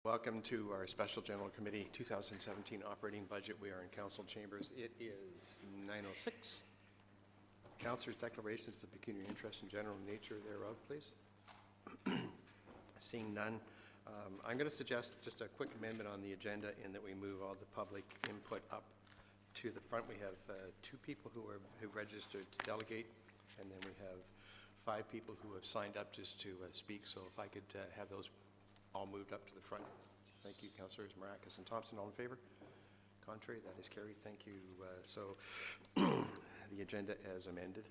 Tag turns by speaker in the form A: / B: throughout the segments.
A: Welcome to our Special General Committee 2017 operating budget. We are in council chambers. It is 9:06. Councillors' declarations of pecuniary interest and general nature thereof, please. Seeing none, I'm going to suggest just a quick amendment on the agenda in that we move all the public input up to the front. We have two people who registered to delegate, and then we have 5 people who have signed up just to speak. So if I could have those all moved up to the front. Thank you, Councillors Maracas and Thompson. All in favor? Contrary? That is carried. Thank you. So the agenda as amended.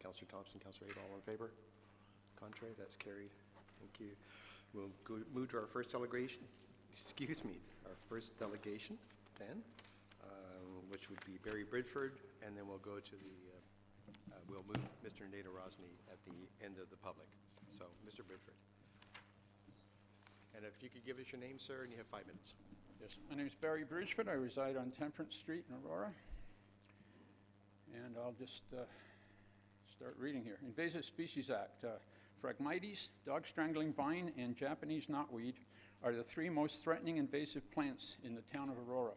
A: Councillor Thompson, Councillor Abel, all in favor? Contrary? That's carried. Thank you. We'll move to our first delegation. Our first delegation then, which would be Barry Bridford, and then we'll go to the, we'll move Mr. Nada Rosny at the end of the public. So, Mr. Bridford. And if you could give us your name, sir, and you have 5 minutes.
B: Yes, my name is Barry Bridgeford. I reside on Temperance Street in Aurora. And I'll just start reading here. Invasive Species Act. Phragmites, dog strangling vine, and Japanese knotweed are the 3 most threatening invasive plants in the town of Aurora.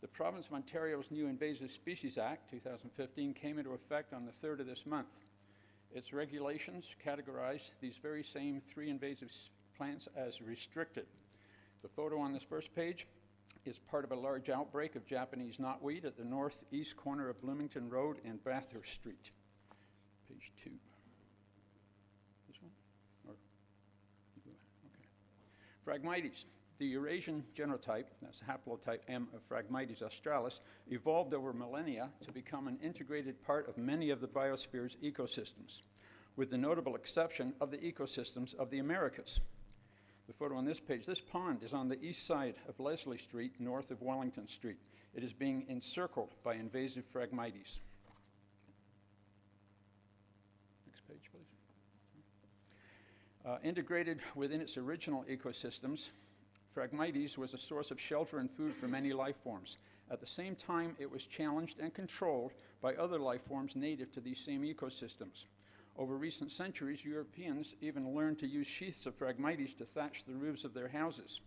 B: The Province of Ontario's new Invasive Species Act, 2015, came into effect on the 3rd of this month. Its regulations categorize these very same 3 invasive plants as restricted. The photo on this first page is part of a large outbreak of Japanese knotweed at the northeast corner of Bloomington Road and Bathurst Street. Page 2. This one? Or, okay. Phragmites. The Eurasian genotype, that's haplotype M of Phragmites australis, evolved over millennia to become an integrated part of many of the biosphere's ecosystems, with the notable exception of the ecosystems of the Americas. The photo on this page, this pond is on the east side of Leslie Street, north of Wellington Street. It is being encircled by invasive Phragmites. Next page, please. Integrated within its original ecosystems, Phragmites was a source of shelter and food for many life forms. At the same time, it was challenged and controlled by other life forms native to these same ecosystems. Over recent centuries, Europeans even learned to use sheaths of Phragmites to thatch the roofs of their houses.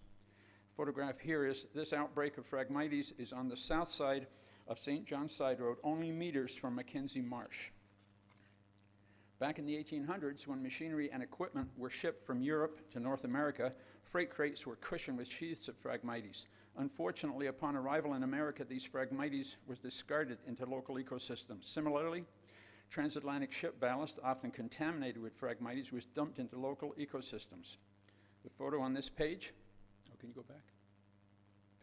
B: Photograph here is this outbreak of Phragmites is on the south side of St. John's Side Road, only meters from Mackenzie Marsh. Back in the 1800s, when machinery and equipment were shipped from Europe to North America, freight crates were cushioned with sheaths of Phragmites. Unfortunately, upon arrival in America, these Phragmites was discarded into local ecosystems. Similarly, transatlantic ship ballast, often contaminated with Phragmites, was dumped into local ecosystems. The photo on this page, can you go back?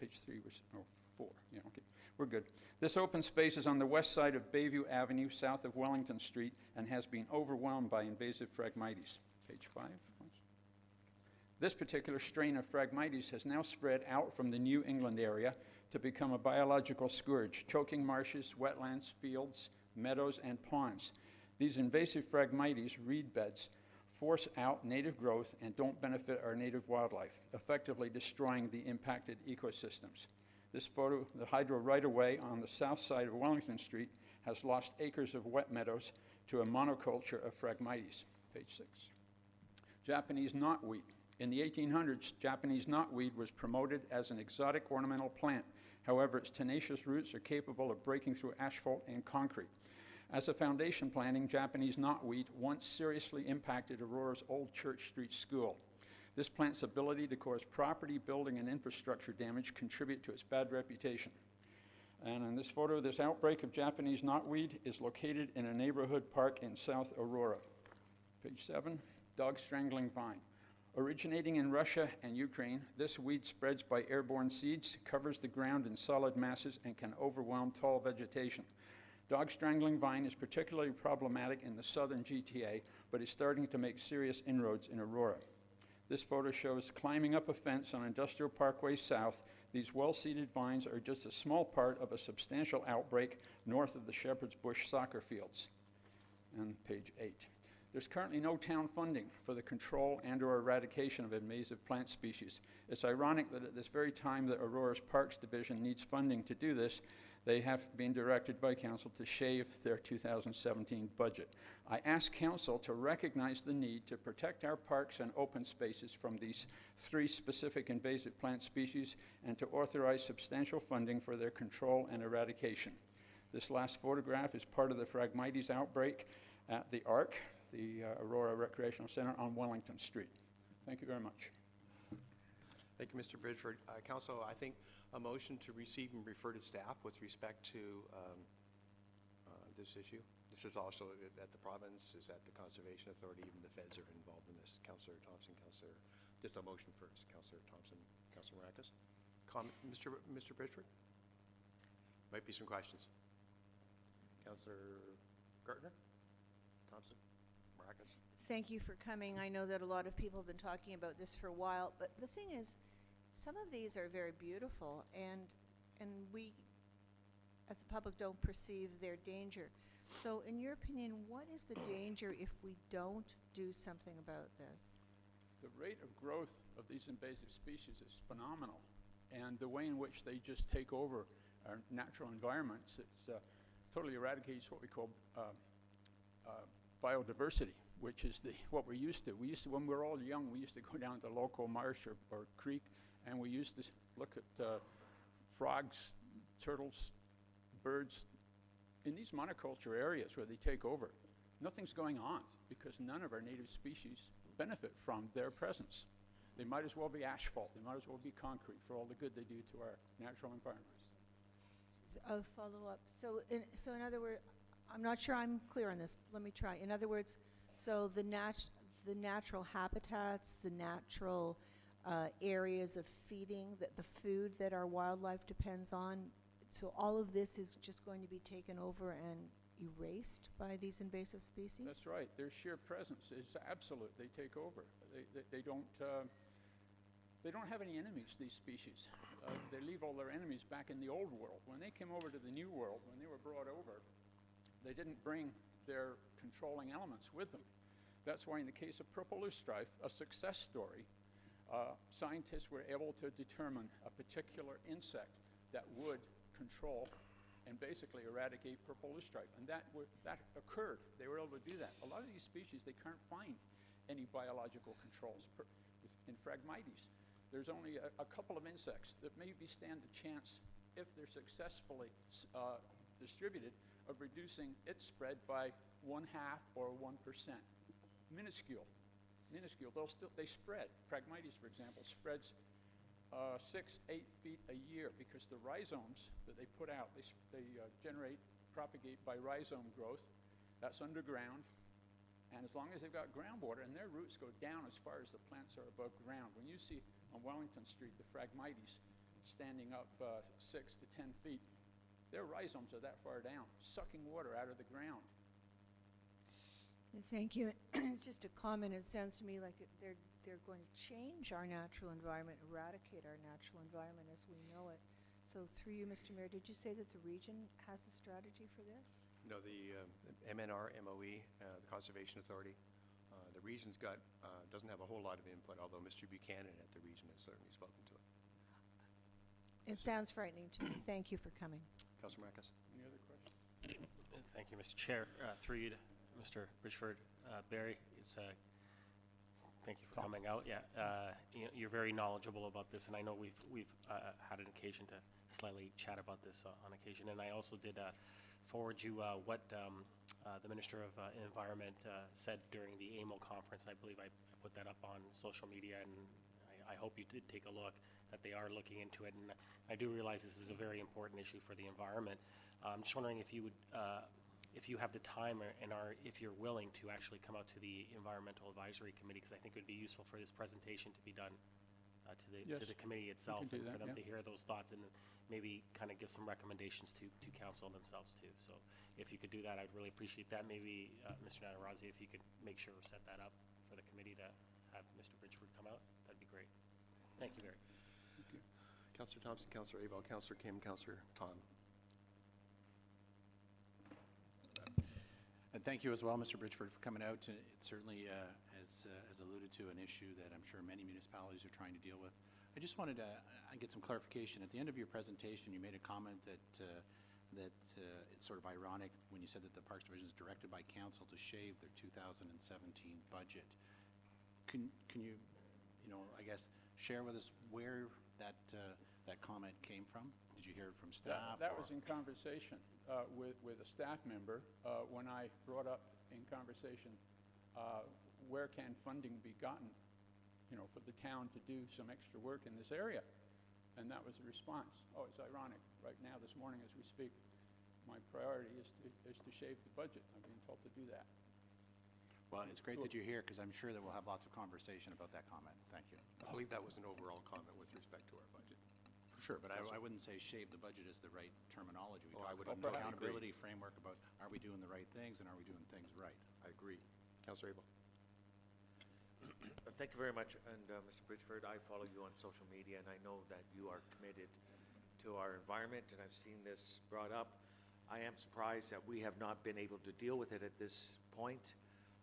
B: Page 3 was, 4, yeah, okay, we're good. This open space is on the west side of Bayview Avenue, south of Wellington Street, and has been overwhelmed by invasive Phragmites. Page 5. This particular strain of Phragmites has now spread out from the New England area to become a biological scourge, choking marshes, wetlands, fields, meadows, and ponds. These invasive Phragmites, reed beds, force out native growth and don't benefit our native wildlife, effectively destroying the impacted ecosystems. This photo, the hydro right-of-way on the south side of Wellington Street, has lost acres of wet meadows to a monoculture of Phragmites. Page 6. Japanese knotweed. In the 1800s, Japanese knotweed was promoted as an exotic ornamental plant. However, its tenacious roots are capable of breaking through asphalt and concrete. As a foundation planting, Japanese knotweed once seriously impacted Aurora's Old Church Street School. This plant's ability to cause property, building, and infrastructure damage contribute to its bad reputation. And in this photo, this outbreak of Japanese knotweed is located in a neighborhood park in South Aurora. Page 7, dog strangling vine. Originating in Russia and Ukraine, this weed spreads by airborne seeds, covers the ground in solid masses, and can overwhelm tall vegetation. Dog strangling vine is particularly problematic in the southern GTA, but is starting to make serious inroads in Aurora. This photo shows climbing up a fence on Industrial Parkway South. These well-seeded vines are just a small part of a substantial outbreak north of the Shepherd's Bush soccer fields. And page 8. There's currently no town funding for the control and/or eradication of invasive plant species. It's ironic that at this very time that Aurora's Parks Division needs funding to do this, They have been directed by council to shave their 2017 budget. I ask council to recognize the need to protect our parks and open spaces from these 3 specific invasive plant species and to authorize substantial funding for their control and eradication. This last photograph is part of the Phragmites outbreak at the ARC, the Aurora Recreational Center on Wellington Street. Thank you very much.
A: Thank you, Mr. Bridgeford. Council, I think a motion to receive and refer to staff with respect to this issue. This is also at the province, is at the Conservation Authority, even the feds are involved in this. Councillor Thompson, just a motion first. Councillor Thompson, Councillor Maracas. Mr. Bridgeford? Might be some questions. Councillor Gartner? Thompson? Maracas?
C: Thank you for coming. I know that a lot of people have been talking about this for a while, but the thing is, some of these are very beautiful, and we, as the public, don't perceive their danger. So, in your opinion, what is the danger if we don't do something about this?
B: The rate of growth of these invasive species is phenomenal, and the way in which they just take over our natural environments, it totally eradicates what we call biodiversity, which is what we're used to. When we were all young, we used to go down to the local marsh or creek, and we used to look at frogs, turtles, birds. In these monoculture areas where they take over, nothing's going on because none of our native species benefit from their presence. They might as well be asphalt. They might as well be concrete for all the good they do to our natural environment.
C: A follow-up. So in other words, I'm not sure I'm clear on this. Let me try. In other words, so the natural habitats, the natural areas of feeding, the food that our wildlife depends on, so all of this is just going to be taken over and erased by these invasive species?
B: That's right. Their sheer presence is absolute. They take over. They don't have any enemies, these species. They leave all their enemies back in the old world. When they came over to the new world, when they were brought over, they didn't bring their controlling elements with them. That's why in the case of purple loosestrife, a success story, scientists were able to determine a particular insect that would control and basically eradicate purple loosestrife. And that occurred. They were able to do that. A lot of these species, they can't find any biological controls. In Phragmites, there's only a couple of insects that maybe stand a chance, if they're successfully distributed, of reducing its spread by 1/2 or 1%. Minuscule. They spread. Phragmites, for example, spreads 6-8 feet a year because the rhizomes that they put out, they propagate by rhizome growth. That's underground. And as long as they've got groundwater, and their roots go down as far as the plants are above ground. When you see on Wellington Street the Phragmites standing up 6 to 10 feet, their rhizomes are that far down, sucking water out of the ground.
C: Thank you. It's just a comment. It sounds to me like they're going to change our natural environment, eradicate our natural environment as we know it. So through you, Mr. Mayor, did you say that the region has a strategy for this?
A: No, the MNR, MOE, the Conservation Authority, the region's doesn't have a whole lot of input, although Mr. Buchanan at the region has certainly spoken to it.
C: It sounds frightening to me. Thank you for coming.
A: Councillor Maracas.
B: Any other questions?
D: Thank you, Mr. Chair. Through you to Mr. Bridgeford. Barry, thank you for coming out. Yeah, you're very knowledgeable about this, and I know we've had an occasion to slightly chat about this on occasion. And I also did forward you what the Minister of Environment said during the AMO conference. I believe I put that up on social media, and I hope you did take a look, that they are looking into it. And I do realize this is a very important issue for the environment. I'm just wondering if you would, if you have the time if you're willing to actually come out to the Environmental Advisory Committee, because I think it would be useful for this presentation to be done to the committee itself, and for them to hear those thoughts and maybe kind of give some recommendations to council themselves too. So if you could do that, I'd really appreciate that. Maybe Mr. Natarazi, if you could make sure we set that up for the committee to have Mr. Bridgeford come out, that'd be great. Thank you, Barry.
B: Thank you.
A: Councillor Thompson, Councillor Abel, Councillor Kim, Councillor Tom.
E: And thank you as well, Mr. Bridgeford, for coming out. It certainly has alluded to an issue that I'm sure many municipalities are trying to deal with. I just wanted to get some clarification. At the end of your presentation, you made a comment that that it's sort of ironic when you said that the Parks Division is directed by council to shave their 2017 budget. Can you, I guess, share with us where that comment came from? Did you hear it from staff?
B: That
E: or-
B: was in conversation with a staff member when I brought up in conversation where can funding be gotten, for the town to do some extra work in this area. And that was the response. Oh, it's ironic. Right now, this morning as we speak, my priority is to shave the budget. I've been told to do that.
E: Well, it's great that you're here, because I'm sure that we'll have lots of conversation about that comment. Thank you.
A: I believe that was an overall comment with respect to our budget.
E: Sure, but I wouldn't say shave the budget is the right terminology. We
A: Oh, I
E: talk
A: would-
E: about an
A: I agree.
E: accountability framework about are we doing the right things and are we doing things right?
A: I agree. Councillor Abel?
F: Thank you very much, and Mr. Bridgeford, I follow you on social media, and I know that you are committed to our environment, and I've seen this brought up. I am surprised that we have not been able to deal with it at this point.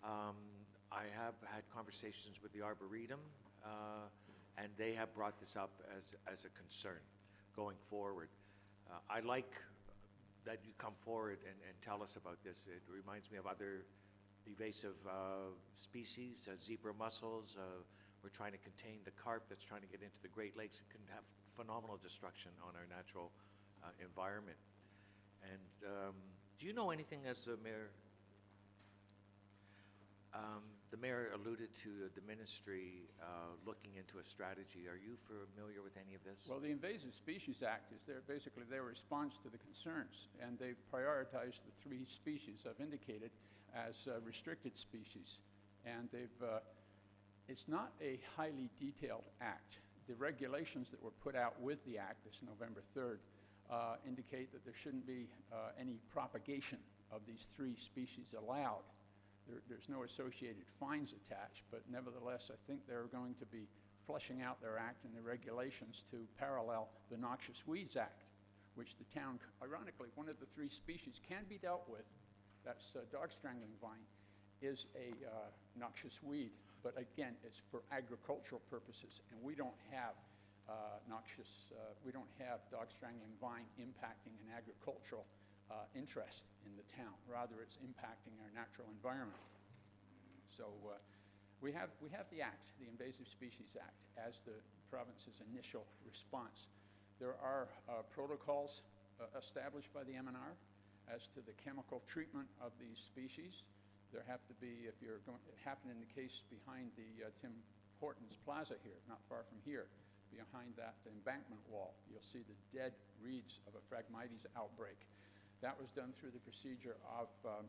F: I have had conversations with the Arboretum, and they have brought this up as a concern going forward. I like that you come forward and tell us about this. It reminds me of other invasive species, zebra mussels. We're trying to contain the carp that's trying to get into the Great Lakes. It can have phenomenal destruction on our natural environment. And do you know anything, as the mayor alluded to the ministry looking into a strategy? Are you familiar with any of this?
B: Well, the Invasive Species Act is basically their response to the concerns, and they've prioritized the 3 species I've indicated as restricted species. And it's not a highly detailed act. The regulations that were put out with the act this November 3rd indicate that there shouldn't be any propagation of these 3 species allowed. There's no associated fines attached, but nevertheless, I think they're going to be fleshing out their act and the regulations to parallel the Noxious Weeds Act, which the town, ironically, one of the 3 species can be dealt with, that's dog strangling vine, is a noxious weed, but again, it's for agricultural purposes, and we don't have we don't have dog strangling vine impacting an agricultural interest in the town. Rather, it's impacting our natural environment. So we have the Act, the Invasive Species Act, as the province's initial response. There are protocols established by the MNR as to the chemical treatment of these species. There have to be, if you're going, it happened in the case behind the Tim Hortons Plaza here, not far from here. Behind that embankment wall, you'll see the dead reeds of a Phragmites outbreak. That was done through the procedure of a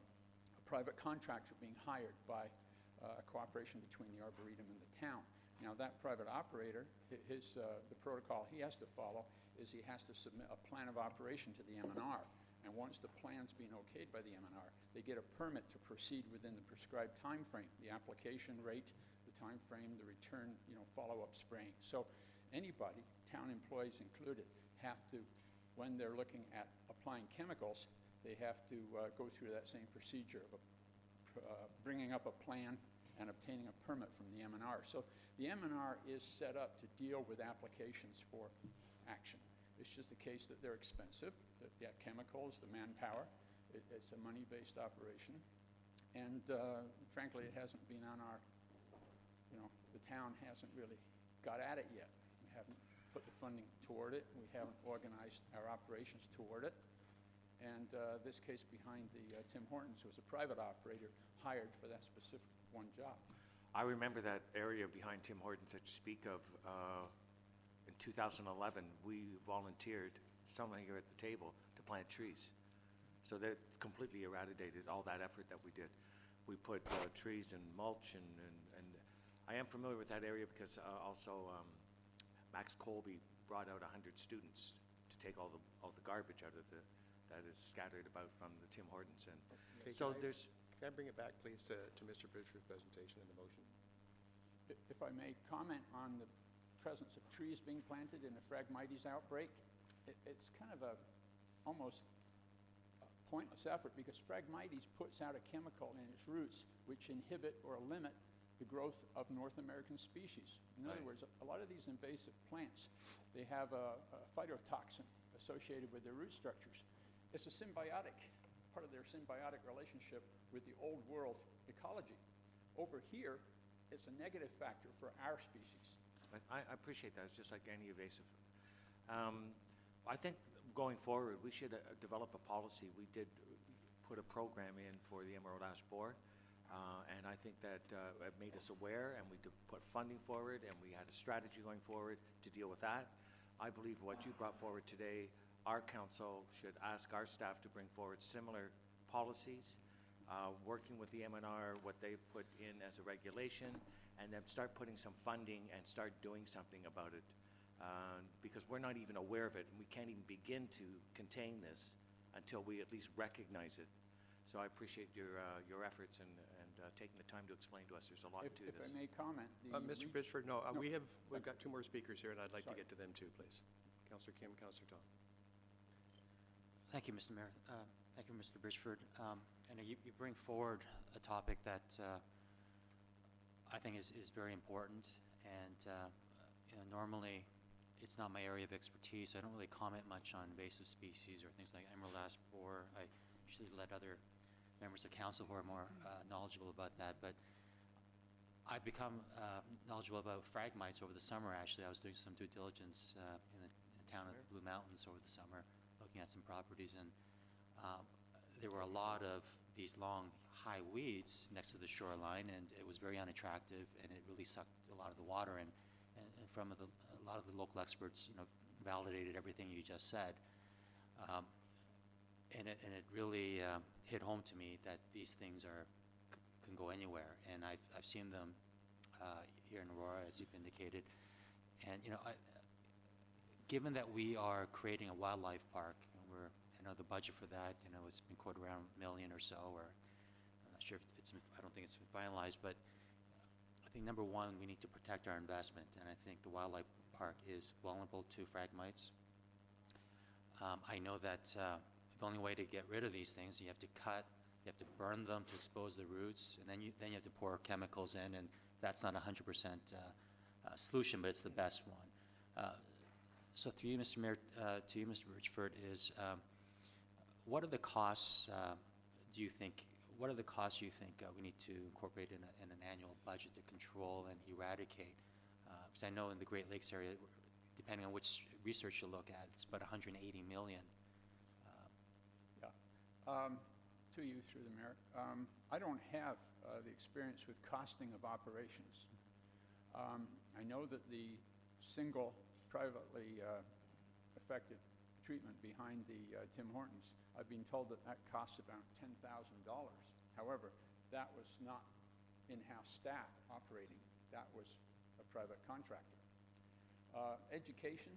B: private contractor being hired by a cooperation between the Arboretum and the town. Now, that private operator, the protocol he has to follow is he has to submit a plan of operation to the MNR. And once the plan's been okayed by the MNR, they get a permit to proceed within the prescribed time frame, the application rate, the time frame, the return, follow-up spraying. So anybody, town employees included, have to, when they're looking at applying chemicals, they have to go through that same procedure of bringing up a plan and obtaining a permit from the MNR. So the MNR is set up to deal with applications for action. It's just the case that they're expensive, that the chemicals, the manpower, it's a money-based operation. And frankly, it hasn't been on our, the town hasn't really got at it yet. We haven't put the funding toward it. We haven't organized our operations toward it. And this case behind the Tim Hortons was a private operator hired for that specific one job.
F: I remember that area behind Tim Hortons that you speak of. In 2011, we volunteered, someone here at the table, to plant trees. So that completely eradicated all that effort that we did. We put trees and mulch, and I am familiar with that area because also Max Colby brought out 100 students to take all the garbage out of that is scattered about from the Tim Hortons. And
A: Okay,
F: so
A: can
F: there's.
A: Can I bring it back, please, to Mr. Bridgeford's presentation and the motion?
B: If I may comment on the presence of trees being planted in a Phragmites outbreak, it's kind of almost a pointless effort because Phragmites puts out a chemical in its roots which inhibit or limit the growth of North American species. In other words, a lot of these invasive plants, they have a phytotoxin associated with their root structures. it's a symbiotic, part of their symbiotic relationship with the old world ecology. Over here, it's a negative factor for our species.
F: I appreciate that. It's just like any evasive. I think going forward, we should develop a policy. We did put a program in for the emerald ash borer, and I think that it made us aware, and we put funding forward, and we had a strategy going forward to deal with that. I believe what you brought forward today, our council should ask our staff to bring forward similar policies, working with the MNR, what they put in as a regulation, and then start putting some funding and start doing something about it. Because we're not even aware of it, and we can't even begin to contain this until we at least recognize it. So I appreciate your efforts and taking the time to explain to us. There's a lot to
B: If I
F: this.
B: may comment,
A: Mr. Bridgeford, no,
B: No.
A: we've got 2 more speakers here, and I'd like to
B: Sorry.
A: get to them too, please. Councillor Kim, Councillor Tom.
G: Thank you, Mr. Mayor. Thank you, Mr. Bridgeford. And you bring forward a topic that I think is very important. And normally, it's not my area of expertise. So I don't really comment much on invasive species or things like emerald ash borer. I usually let other members of council who are more knowledgeable about that. But I've become knowledgeable about phragmites over the summer, actually. I was doing some due diligence in the town of Blue Mountains over the summer, looking at some properties, and there were a lot of these long, high weeds next to the shoreline, and it was very unattractive, and it really sucked a lot of the water in. And a lot of the local experts, validated everything you just said. And it really hit home to me that these things can go anywhere, and I've seen them here in Aurora, as you've indicated. And given that we are creating a wildlife park, and I know the budget for that, it's been quoted around $1 million or so, or I'm not sure if I don't think it's been finalized, but I think number one, we need to protect our investment, and I think the wildlife park is vulnerable to phragmites. I know that the only way to get rid of these things, you have to burn them to expose the roots, and then you have to pour chemicals in, and that's not 100% solution, but it's the best one. So through you, Mr. Mayor, to you, Mr. Bridgeford, is what are the costs you think we need to incorporate in an annual budget to control and eradicate? Because I know in the Great Lakes area, depending on which research you look at, it's about $180 million.
B: To you through the mayor. I don't have the experience with costing of operations. I know that the single privately effective treatment behind the Tim Hortons, I've been told that costs about $10,000. However, that was not in-house staff operating. That was a private contractor. Education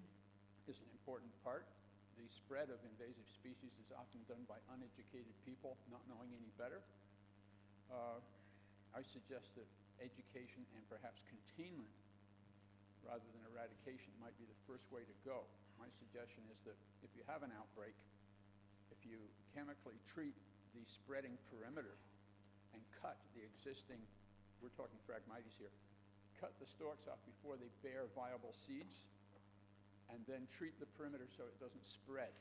B: is an important part. The spread of invasive species is often done by uneducated people not knowing any better. I suggest that education and perhaps containment rather than eradication might be the first way to go. My suggestion is that if you have an outbreak, if you chemically treat the spreading perimeter and cut the existing, we're talking Phragmites here, cut the stalks off before they bear viable seeds, and then treat the perimeter so it doesn't spread,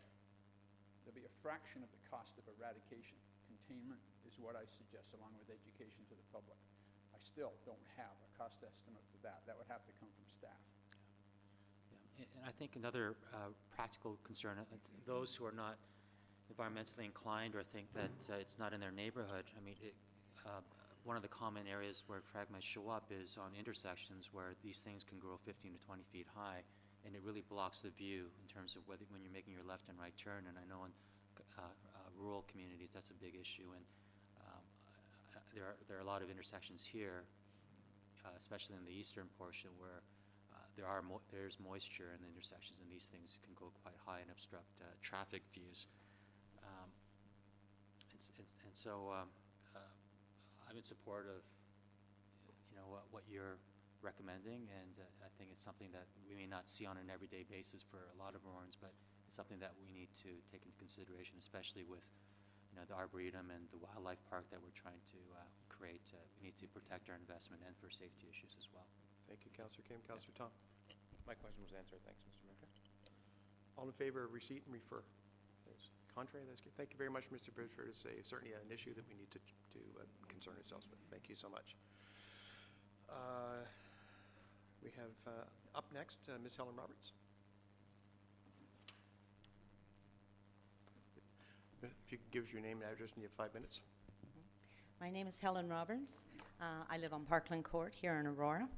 B: there'll be a fraction of the cost of eradication. Containment is what I suggest, along with education to the public. I still don't have a cost estimate for that. That would have to come from staff.
G: Yeah, and I think another practical concern, those who are not environmentally inclined or think that it's not in their neighborhood, I mean, one of the common areas where phragmites show up is on intersections where these things can grow 15 to 20 feet high, and it really blocks the view in terms of when you're making your left and right turn. And I know in rural communities that's a big issue, and there are a lot of intersections here, especially in the eastern portion, where there's moisture in the intersections, and these things can go quite high and obstruct traffic views. And so I'm in support of what you're recommending, and I think it's something that we may not see on an everyday basis for a lot of Aurorans, but it's something that we need to take into consideration, especially with the Arboretum and the wildlife park that we're trying to create. We need to protect our investment and for safety issues as well.
A: Thank you, Councillor Kim. Councillor Tom.
D: My question was answered. Thanks, Mr. Mayor.
A: All in favor of receipt and refer? Please. Contrary, that's good. Thank you very much, Mr. Bridgeford. It's certainly an issue that we need to concern ourselves with. Thank you so much. We have up next Ms. Helen Roberts. If you could give us your name and address, and you have 5 minutes.
H: My name is Helen Roberts. I live on Parkland Court here in Aurora.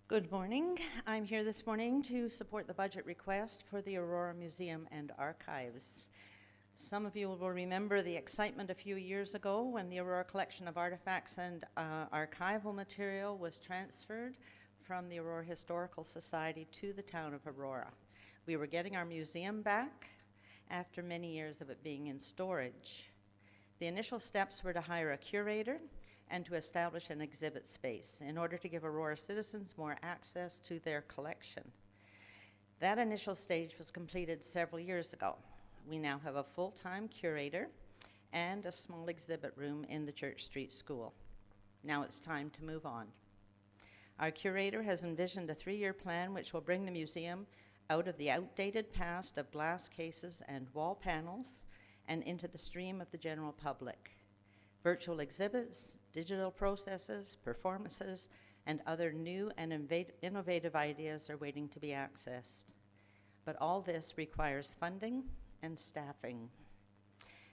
H: Good morning. I'm here this morning to support the budget request for the Aurora Museum and Archives. Some of you will remember the excitement a few years ago when the Aurora collection of artifacts and archival material was transferred from the Aurora Historical Society to the town of Aurora. We were getting our museum back after many years of it being in storage. The initial steps were to hire a curator and to establish an exhibit space in order to give Aurora citizens more access to their collection. That initial stage was completed several years ago. We now have a full-time curator and a small exhibit room in the Church Street School. Now it's time to move on. Our curator has envisioned a 3-year plan which will bring the museum out of the outdated past of glass cases and wall panels and into the stream of the general public. Virtual exhibits, digital processes, performances, and other new and innovative ideas are waiting to be accessed. But all this requires funding and staffing.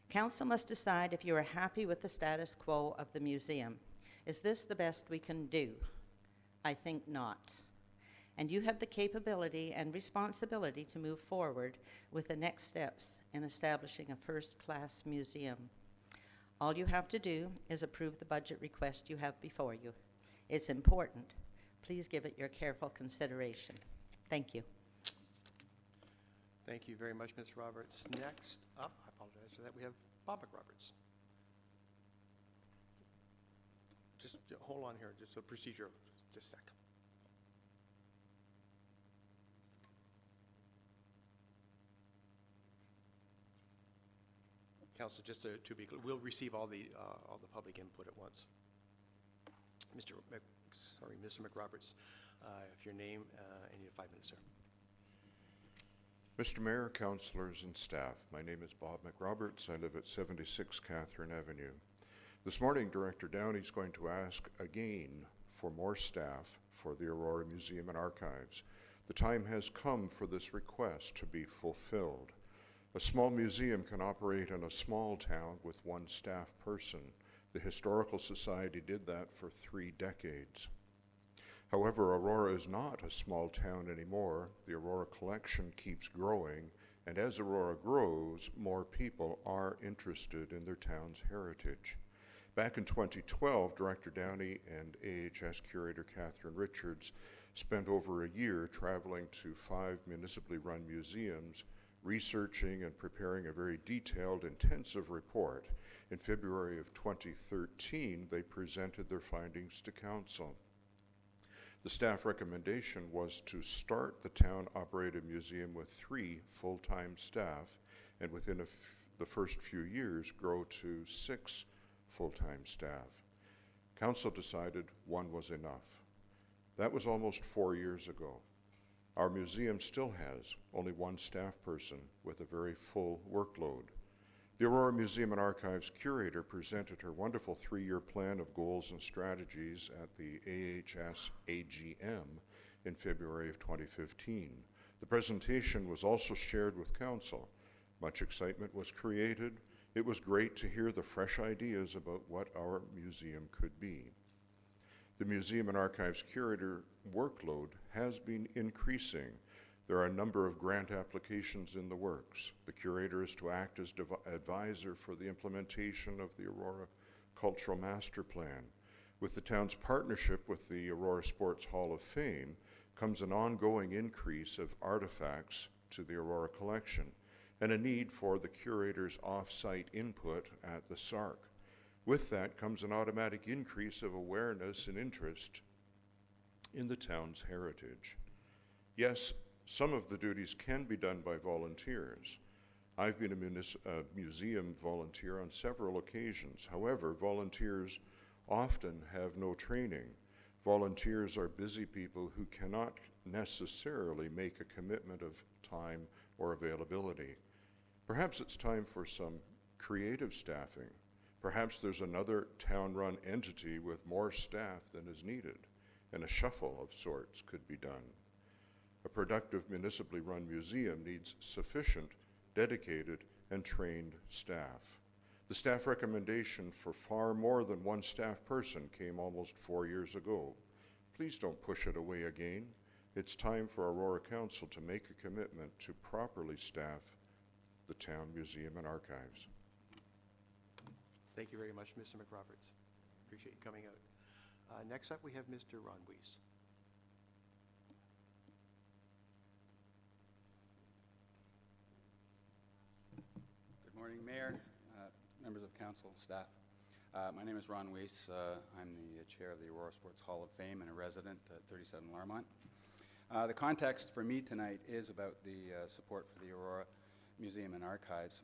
H: Council must decide if you are happy with the status quo of the museum. Is this the best we can do? I think not. And you have the capability and responsibility to move forward with the next steps in establishing a first-class museum. All you have to do is approve the budget request you have before you. It's important. Please give it your careful consideration. Thank you.
A: Thank you very much, Ms. Roberts. Next up, I apologize for that, we have Bob McRoberts. Just hold on here, just a procedure, just a sec. Council, just to be clear, we'll receive all the public input at once. Mr. McRoberts, if your name and you have 5 minutes, sir.
I: Mr. Mayor, councillors, and staff, my name is Bob McRoberts. I live at 76 Catherine Avenue. This morning, Director Downey is going to ask again for more staff for the Aurora Museum and Archives. The time has come for this request to be fulfilled. A small museum can operate in a small town with 1 staff person. The Historical Society did that for 3 decades. However, Aurora is not a small town anymore. The Aurora collection keeps growing, and as Aurora grows, more people are interested in their town's heritage. Back in 2012, Director Downey and AHS curator Catherine Richards spent over a year traveling to 5 municipally run museums, researching and preparing a very detailed, intensive report. In February of 2013, they presented their findings to council. The staff recommendation was to start the town-operated museum with 3 full-time staff, and within the first few years grow to 6 full-time staff. Council decided 1 was enough. That was almost 4 years ago. Our museum still has only 1 staff person with a very full workload. The Aurora Museum and Archives curator presented her wonderful 3-year plan of goals and strategies at the AHS AGM in February of 2015. The presentation was also shared with council. Much excitement was created. It was great to hear the fresh ideas about what our museum could be. The Museum and Archives curator workload has been increasing. There are a number of grant applications in the works. The curator is to act as advisor for the implementation of the Aurora Cultural Master Plan. With the town's partnership with the Aurora Sports Hall of Fame comes an ongoing increase of artifacts to the Aurora collection and a need for the curator's off-site input at the SARC. With that comes an automatic increase of awareness and interest in the town's heritage. Yes, some of the duties can be done by volunteers. I've been a museum volunteer on several occasions. However, volunteers often have no training. Volunteers are busy people who cannot necessarily make a commitment of time or availability. Perhaps it's time for some creative staffing. Perhaps there's another town-run entity with more staff than is needed, and a shuffle of sorts could be done. A productive municipally run museum needs sufficient, dedicated, and trained staff. The staff recommendation for far more than one staff person came almost 4 years ago. Please don't push it away again. It's time for Aurora Council to make a commitment to properly staff the town museum and archives.
A: Thank you very much, Mr. McRoberts. Appreciate you coming out. Next up, we have Mr. Ron Weiss.
J: Good morning, Mayor, members of council, staff. My name is Ron Weiss. I'm the chair of the Aurora Sports Hall of Fame and a resident at 37 Larmont. The context for me tonight is about the support for the Aurora Museum and Archives,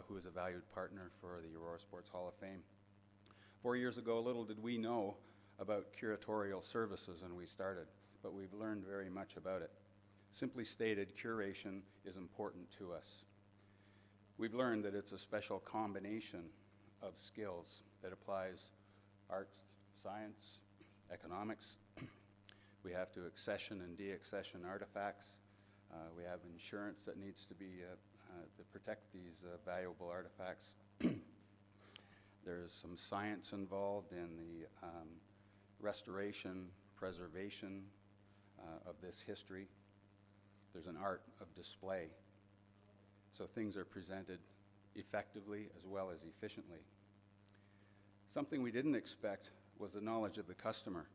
J: who is a valued partner for the Aurora Sports Hall of Fame. 4 years ago, little did we know about curatorial services when we started, but we've learned very much about it. Simply stated, curation is important to us. We've learned that it's a special combination of skills that applies arts, science, economics. We have to accession and deaccession artifacts. We have insurance that needs to be to protect these valuable artifacts. There's some science involved in the restoration, preservation of this history. There's an art of display. So things are presented effectively as well as efficiently. Something we didn't expect was the knowledge of the customer,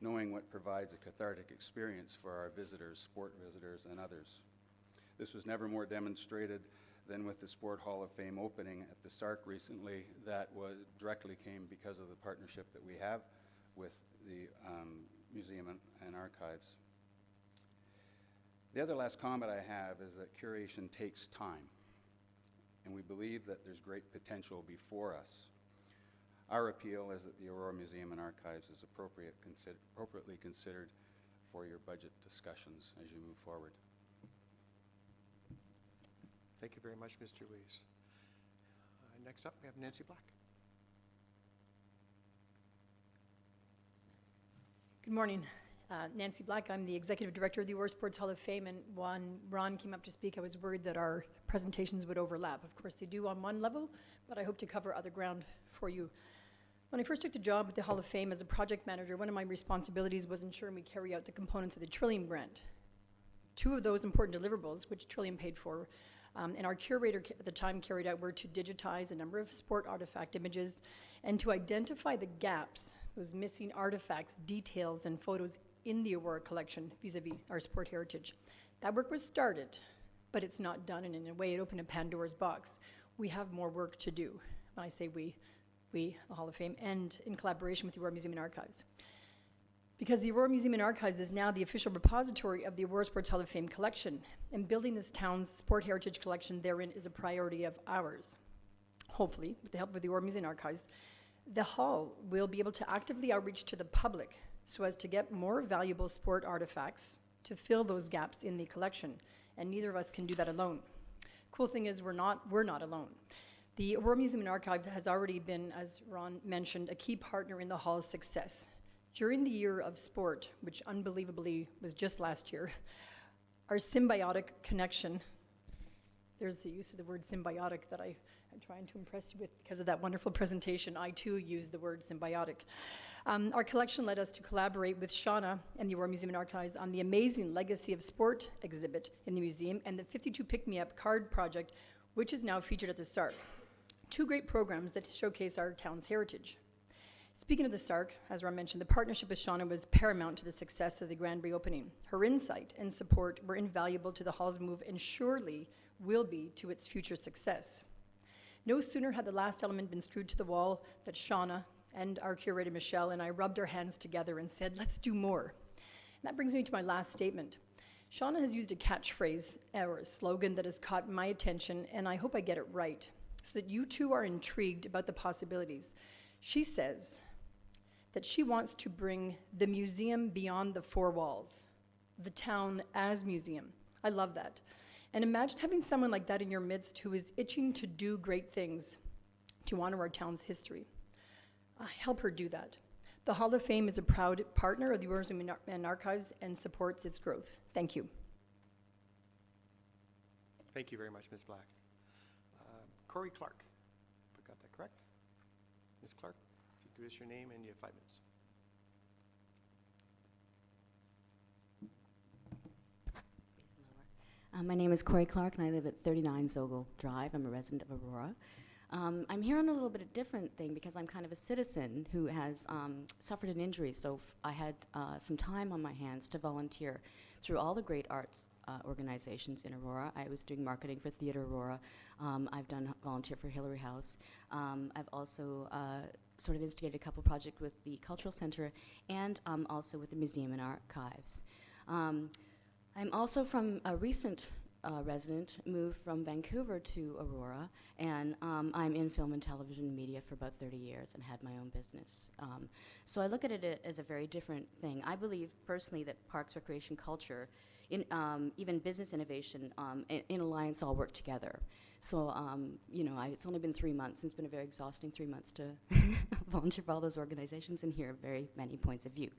J: knowing what provides a cathartic experience for our visitors, sport visitors, and others. This was never more demonstrated than with the Sport Hall of Fame opening at the SARC recently. That directly came because of the partnership that we have with the Museum and Archives. The other last comment I have is that curation takes time, and we believe that there's great potential before us. Our appeal is that the Aurora Museum and Archives is appropriately considered for your budget discussions as you move forward.
A: Thank you very much, Mr. Weiss. Next up, we have Nancy Black.
K: Good morning. Nancy Black, I'm the Executive Director of the Aurora Sports Hall of Fame, and when Ron came up to speak, I was worried that our presentations would overlap. Of course, they do on one level, but I hope to cover other ground for you. When I first took the job at the Hall of Fame as a project manager, one of my responsibilities was ensuring we carry out the components of the Trillium Grant. Two of those important deliverables, which Trillium paid for, and our curator at the time carried out, were to digitize a number of sport artifact images and to identify the gaps, those missing artifacts, details, and photos in the Aurora collection vis-a-vis our sport heritage. That work was started, but it's not done, and in a way it opened a Pandora's box. We have more work to do. When I say we, the Hall of Fame, and in collaboration with the Aurora Museum and Archives. Because the Aurora Museum and Archives is now the official repository of the Aurora Sports Hall of Fame collection, and building this town's sport heritage collection therein is a priority of ours. Hopefully, with the help of the Aurora Museum and Archives, the Hall will be able to actively outreach to the public so as to get more valuable sport artifacts to fill those gaps in the collection, and neither of us can do that alone. Cool thing is we're not alone. The Aurora Museum and Archive has already been, as Ron mentioned, a key partner in the Hall's success. During the year of sport, which unbelievably was just last year, our symbiotic connection, there's the use of the word symbiotic that I'm trying to impress you with because of that wonderful presentation. I too use the word symbiotic. Our collection led us to collaborate with Shauna and the Aurora Museum and Archives on the amazing Legacy of Sport exhibit in the museum and the 52 Pick Me Up card project, which is now featured at the SARC. Two great programs that showcase our town's heritage. Speaking of the SARC, as Ron mentioned, the partnership with Shauna was paramount to the success of the grand reopening. Her insight and support were invaluable to the Hall's move and surely will be to its future success. No sooner had the last element been screwed to the wall that Shauna and our curator Michelle and I rubbed our hands together and said, let's do more. And that brings me to my last statement. Shauna has used a catchphrase or a slogan that has caught my attention, and I hope I get it right, so that you too are intrigued about the possibilities. She says that she wants to bring the museum beyond the four walls, the town as museum. I love that. And imagine having someone like that in your midst who is itching to do great things to honor our town's history. Help her do that. The Hall of Fame is a proud partner of the Aurora Museum and Archives and supports its growth. Thank you.
A: Thank you very much, Ms. Black. Corey Clark, if I got that correct? Ms. Clark, if you give us your name and you have 5 minutes.
L: My name is Corey Clark, and I live at 39 Zogel Drive. I'm a resident of Aurora. I'm here on a little bit of different thing because I'm kind of a citizen who has suffered an injury. So I had some time on my hands to volunteer through all the great arts organizations in Aurora. I was doing marketing for Theatre Aurora. I've done volunteer for Hillary House. I've also sort of instigated a couple projects with the Cultural Center and also with the Museum and Archives. I'm also from a recent resident, moved from Vancouver to Aurora, and I'm in film and television media for about 30 years and had my own business. So I look at it as a very different thing. I believe personally that parks, recreation, culture, even business innovation, in alliance all work together. So, you know, it's only been 3 months, and it's been a very exhausting 3 months to volunteer for all those organizations and hear very many points of view.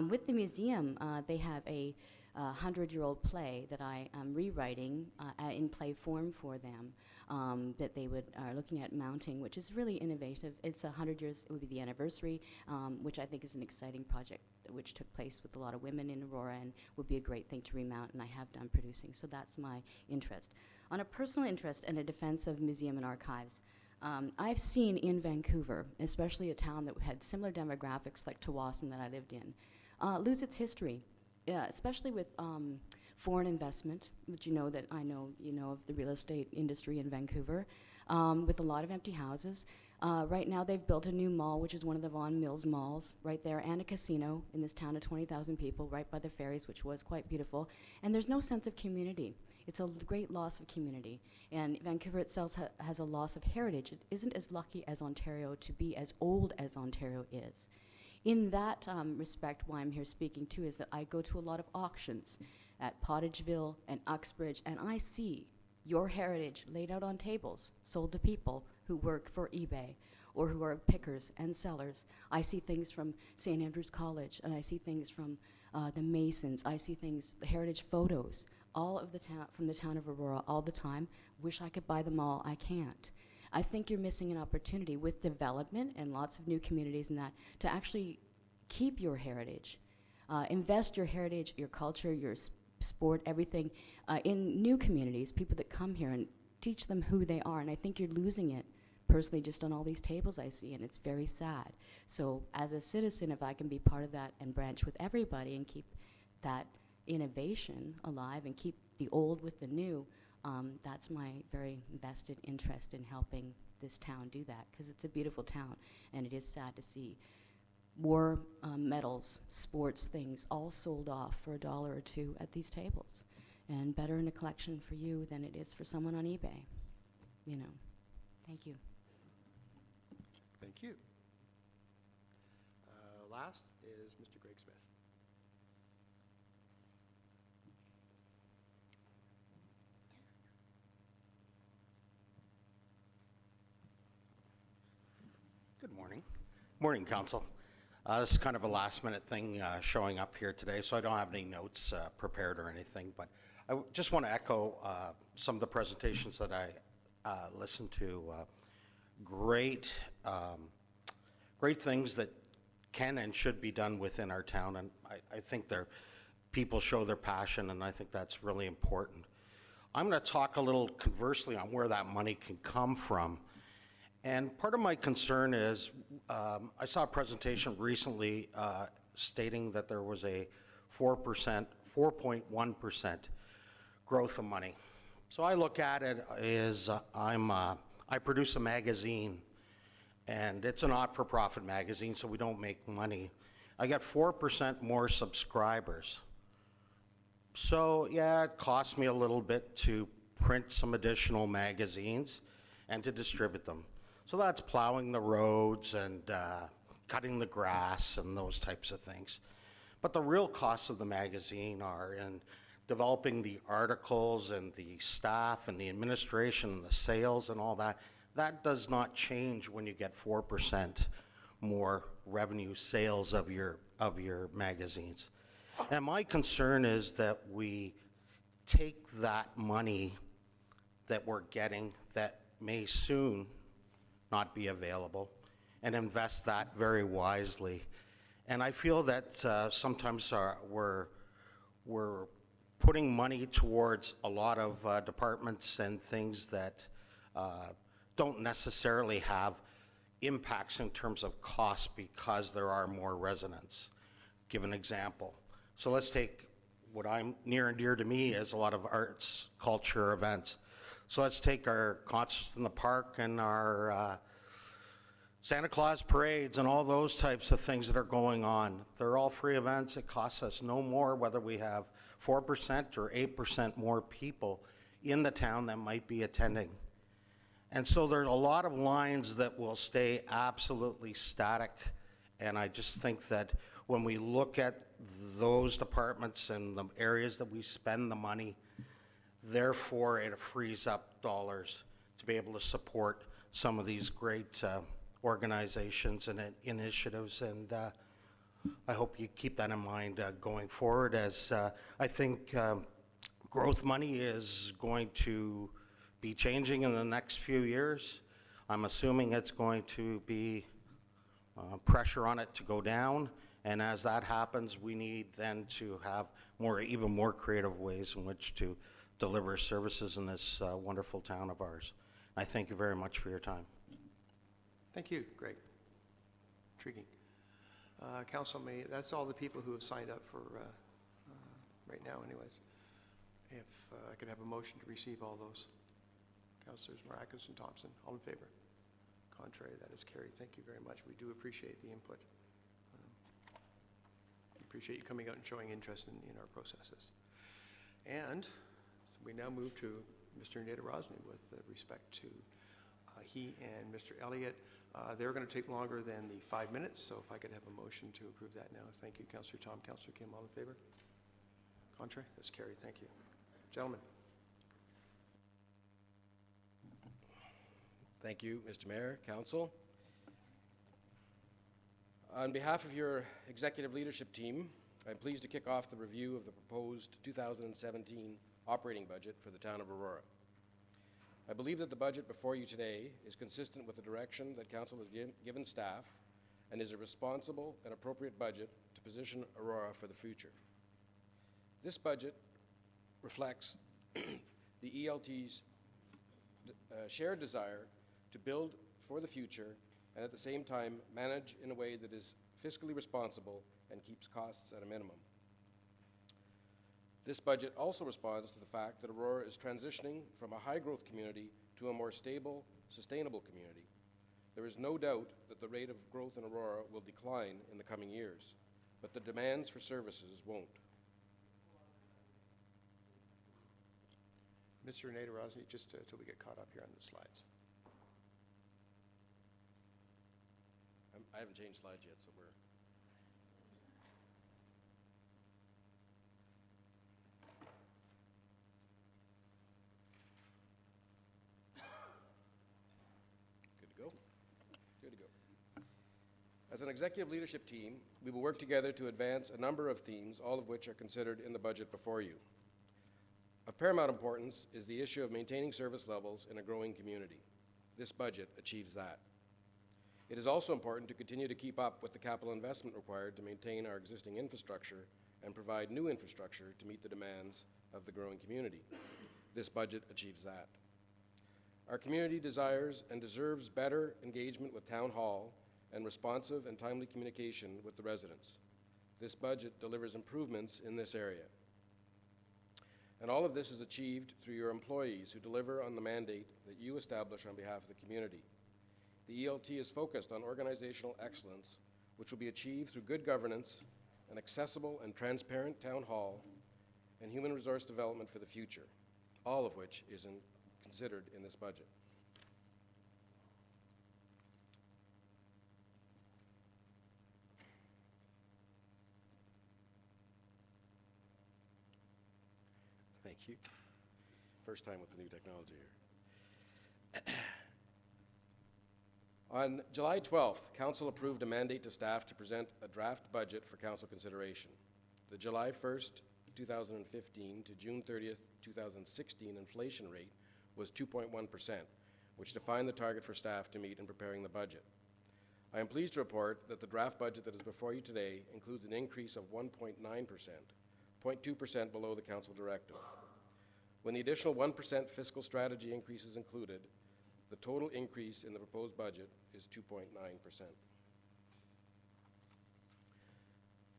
L: With the museum, they have a 100-year-old play that I am rewriting in play form for them that they are looking at mounting, which is really innovative. It's 100 years, it would be the anniversary, which I think is an exciting project which took place with a lot of women in Aurora and would be a great thing to remount, and I have done producing, so that's my interest. On a personal interest and a defense of museum and archives, I've seen in Vancouver, especially a town that had similar demographics like Tawasin that I lived in, lose its history. Yeah, especially with foreign investment, which you know that I know you know of the real estate industry in Vancouver, with a lot of empty houses. Right now they've built a new mall, which is one of the Vaughan Mills malls right there, and a casino in this town of 20,000 people right by the ferries, which was quite beautiful. And there's no sense of community. It's a great loss of community. And Vancouver itself has a loss of heritage. It isn't as lucky as Ontario to be as old as Ontario is. In that respect, why I'm here speaking too is that I go to a lot of auctions at Pottageville and Uxbridge, and I see your heritage laid out on tables, sold to people who work for eBay or who are pickers and sellers. I see things from St. Andrews College, and I see things from the Masons. I see things, the heritage photos, all of the town, from the town of Aurora all the time. Wish I could buy them all, I can't. I think you're missing an opportunity with development and lots of new communities and that to actually keep your heritage, invest your heritage, your culture, your sport, everything in new communities, people that come here, and teach them who they are. And I think you're losing it personally just on all these tables I see, and it's very sad. So as a citizen, if I can be part of that and branch with everybody and keep that innovation alive and keep the old with the new, that's my very vested interest in helping this town do that, because it's a beautiful town, and it is sad to see war medals, sports things, all sold off for $1 or $2 at these tables, and better in a collection for you than it is for someone on eBay, you know. Thank you.
A: Thank you. Last is Mr. Greg Smith.
E: Good morning. Morning, Council. This is kind of a last-minute thing showing up here today, so I don't have any notes prepared or anything, but I just want to echo some of the presentations that I listened to. Great things that can and should be done within our town, and I think people show their passion, and I think that's really important. I'm going to talk a little conversely on where that money can come from. And part of my concern is, I saw a presentation recently stating that there was a 4.1% growth of money. So I look at it as I produce a magazine, and it's a not-for-profit magazine, so we don't make money. I got 4% more subscribers. So yeah, it costs me a little bit to print some additional magazines and to distribute them. So that's plowing the roads and cutting the grass and those types of things. But the real costs of the magazine are in
M: developing the articles and the staff and the administration and the sales and all that, that does not change when you get 4% more revenue sales of your magazines. And my concern is that we take that money that we're getting that may soon not be available and invest that very wisely. And I feel that sometimes we're putting money towards a lot of departments and things that don't necessarily have impacts in terms of cost because there are more residents. Give an example. So let's take what I'm near and dear to me is a lot of arts, culture events. So let's take our concerts in the park and our Santa Claus parades and all those types of things that are going on. They're all free events. It costs us no more whether we have 4% or 8% more people in the town that might be attending. And so there's a lot of lines that will stay absolutely static. And I just think that when we look at those departments and the areas that we spend the money, therefore it frees up dollars to be able to support some of these great organizations and initiatives. And I hope you keep that in mind going forward, as I think growth money is going to be changing in the next few years. I'm assuming it's going to be pressure on it to go down, and as that happens, we need then to have even more creative ways in which to deliver services in this wonderful town of ours. I thank you very much for your time.
A: Thank you, Greg. Intriguing. Council, that's all the people who have signed up for right now anyways. If I could have a motion to receive all those. Councilors Maracus and Thompson, all in favor? Contrary, that is carried. Thank you very much. We do appreciate the input. Appreciate you coming out and showing interest in our processes. And so we now move to Mr. Nader-Rosny with respect to he and Mr. Elliott. They're going to take longer than the 5 minutes, so if I could have a motion to approve that now. Thank you, Councillor Tom. Councillor Kim, all in favor? Contrary? That's carried. Thank you. Gentlemen.
N: Thank you, Mr. Mayor, Council. On behalf of your executive leadership team, I'm pleased to kick off the review of the proposed 2017 operating budget for the town of Aurora. I believe that the budget before you today is consistent with the direction that Council has given staff and is a responsible and appropriate budget to position Aurora for the future. This budget reflects the ELT's shared desire to build for the future and at the same time manage in a way that is fiscally responsible and keeps costs at a minimum. This budget also responds to the fact that Aurora is transitioning from a high-growth community to a more stable, sustainable community. There is no doubt that the rate of growth in Aurora will decline in the coming years, but the demands for services won't.
A: Mr. Nader-Rosny, just until we get caught up here on the slides.
N: I haven't changed slides yet, so we're... Good to go? Good to go. As an executive leadership team, we will work together to advance a number of themes, all of which are considered in the budget before you. Of paramount importance is the issue of maintaining service levels in a growing community. This budget achieves that. It is also important to continue to keep up with the capital investment required to maintain our existing infrastructure and provide new infrastructure to meet the demands of the growing community. This budget achieves that. Our community desires and deserves better engagement with Town Hall and responsive and timely communication with the residents. This budget delivers improvements in this area. And all of this is achieved through your employees who deliver on the mandate that you establish on behalf of the community. The ELT is focused on organizational excellence, which will be achieved through good governance, an accessible and transparent town hall, and human resource development for the future, all of which is considered in this budget. Thank you. First time with the new technology here. On July 12th, Council approved a mandate to staff to present a draft budget for Council consideration. The July 1st, 2015 to June 30th, 2016 inflation rate was 2.1%, which defined the target for staff to meet in preparing the budget. I am pleased to report that the draft budget that is before you today includes an increase of 1.9%, 0.2% below the Council directive. When the additional 1% fiscal strategy increase is included, the total increase in the proposed budget is 2.9%.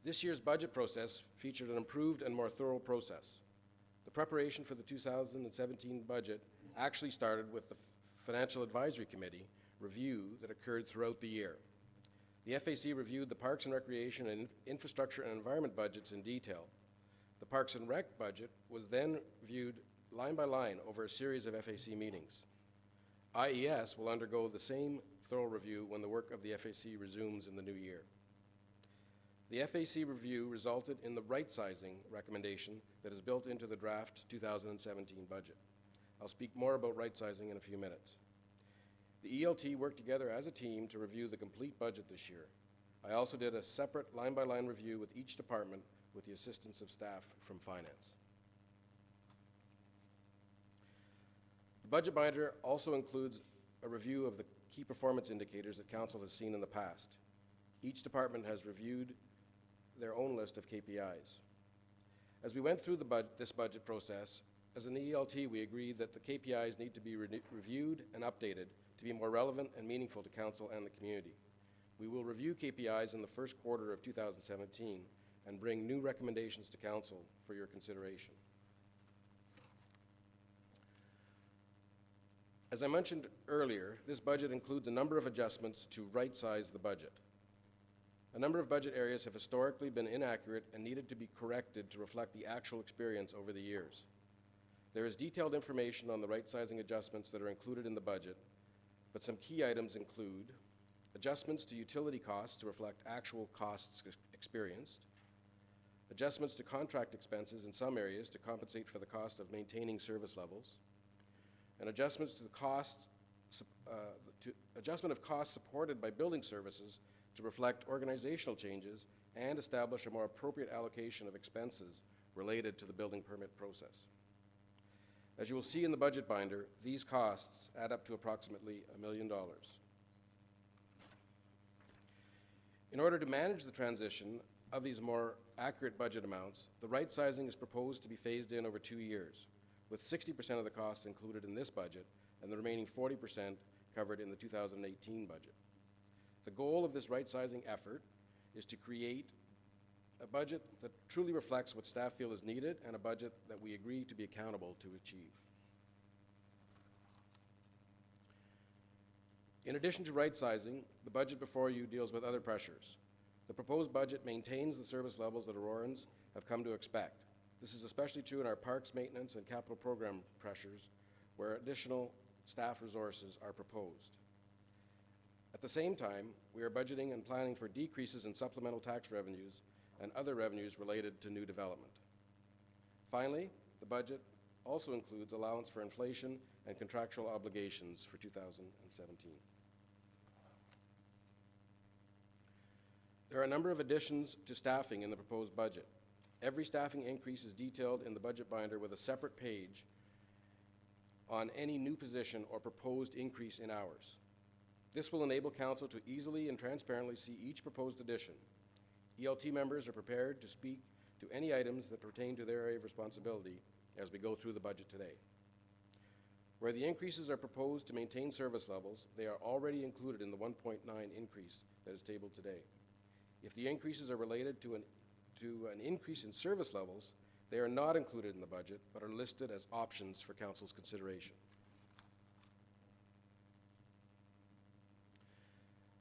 N: This year's budget process featured an improved and more thorough process. The preparation for the 2017 budget actually started with the Financial Advisory Committee review that occurred throughout the year. The FAC reviewed the Parks and Recreation and Infrastructure and Environment budgets in detail. The Parks and Rec budget was then viewed line by line over a series of FAC meetings. IES will undergo the same thorough review when the work of the FAC resumes in the new year. The FAC review resulted in the right-sizing recommendation that is built into the draft 2017 budget. I'll speak more about right-sizing in a few minutes. The ELT worked together as a team to review the complete budget this year. I also did a separate line-by-line review with each department with the assistance of staff from finance. The budget binder also includes a review of the key performance indicators that Council has seen in the past. Each department has reviewed their own list of KPIs. As we went through this budget process, as an ELT, we agreed that the KPIs need to be reviewed and updated to be more relevant and meaningful to Council and the community. We will review KPIs in the first quarter of 2017 and bring new recommendations to Council for your consideration. As I mentioned earlier, this budget includes a number of adjustments to right-size the budget. A number of budget areas have historically been inaccurate and needed to be corrected to reflect the actual experience over the years. There is detailed information on the right-sizing adjustments that are included in the budget, but some key items include adjustments to utility costs to reflect actual costs experienced, adjustments to contract expenses in some areas to compensate for the cost of maintaining service levels, and adjustments to the costs, adjustment of costs supported by building services to reflect organizational changes and establish a more appropriate allocation of expenses related to the building permit process. As you will see in the budget binder, these costs add up to approximately $1 million. In order to manage the transition of these more accurate budget amounts, the right sizing is proposed to be phased in over 2 years, with 60% of the costs included in this budget and the remaining 40% covered in the 2018 budget. The goal of this right-sizing effort is to create a budget that truly reflects what staff feel is needed and a budget that we agree to be accountable to achieve. In addition to right-sizing, the budget before you deals with other pressures. The proposed budget maintains the service levels that Aurorans have come to expect. This is especially true in our parks maintenance and capital program pressures, where additional staff resources are proposed. At the same time, we are budgeting and planning for decreases in supplemental tax revenues and other revenues related to new development. Finally, the budget also includes allowance for inflation and contractual obligations for 2017. There are a number of additions to staffing in the proposed budget. Every staffing increase is detailed in the budget binder with a separate page on any new position or proposed increase in hours. This will enable Council to easily and transparently see each proposed addition. ELT members are prepared to speak to any items that pertain to their area of responsibility as we go through the budget today. Where the increases are proposed to maintain service levels, they are already included in the 1.9 increase that is tabled today. If the increases are related to an increase in service levels, they are not included in the budget, but are listed as options for Council's consideration.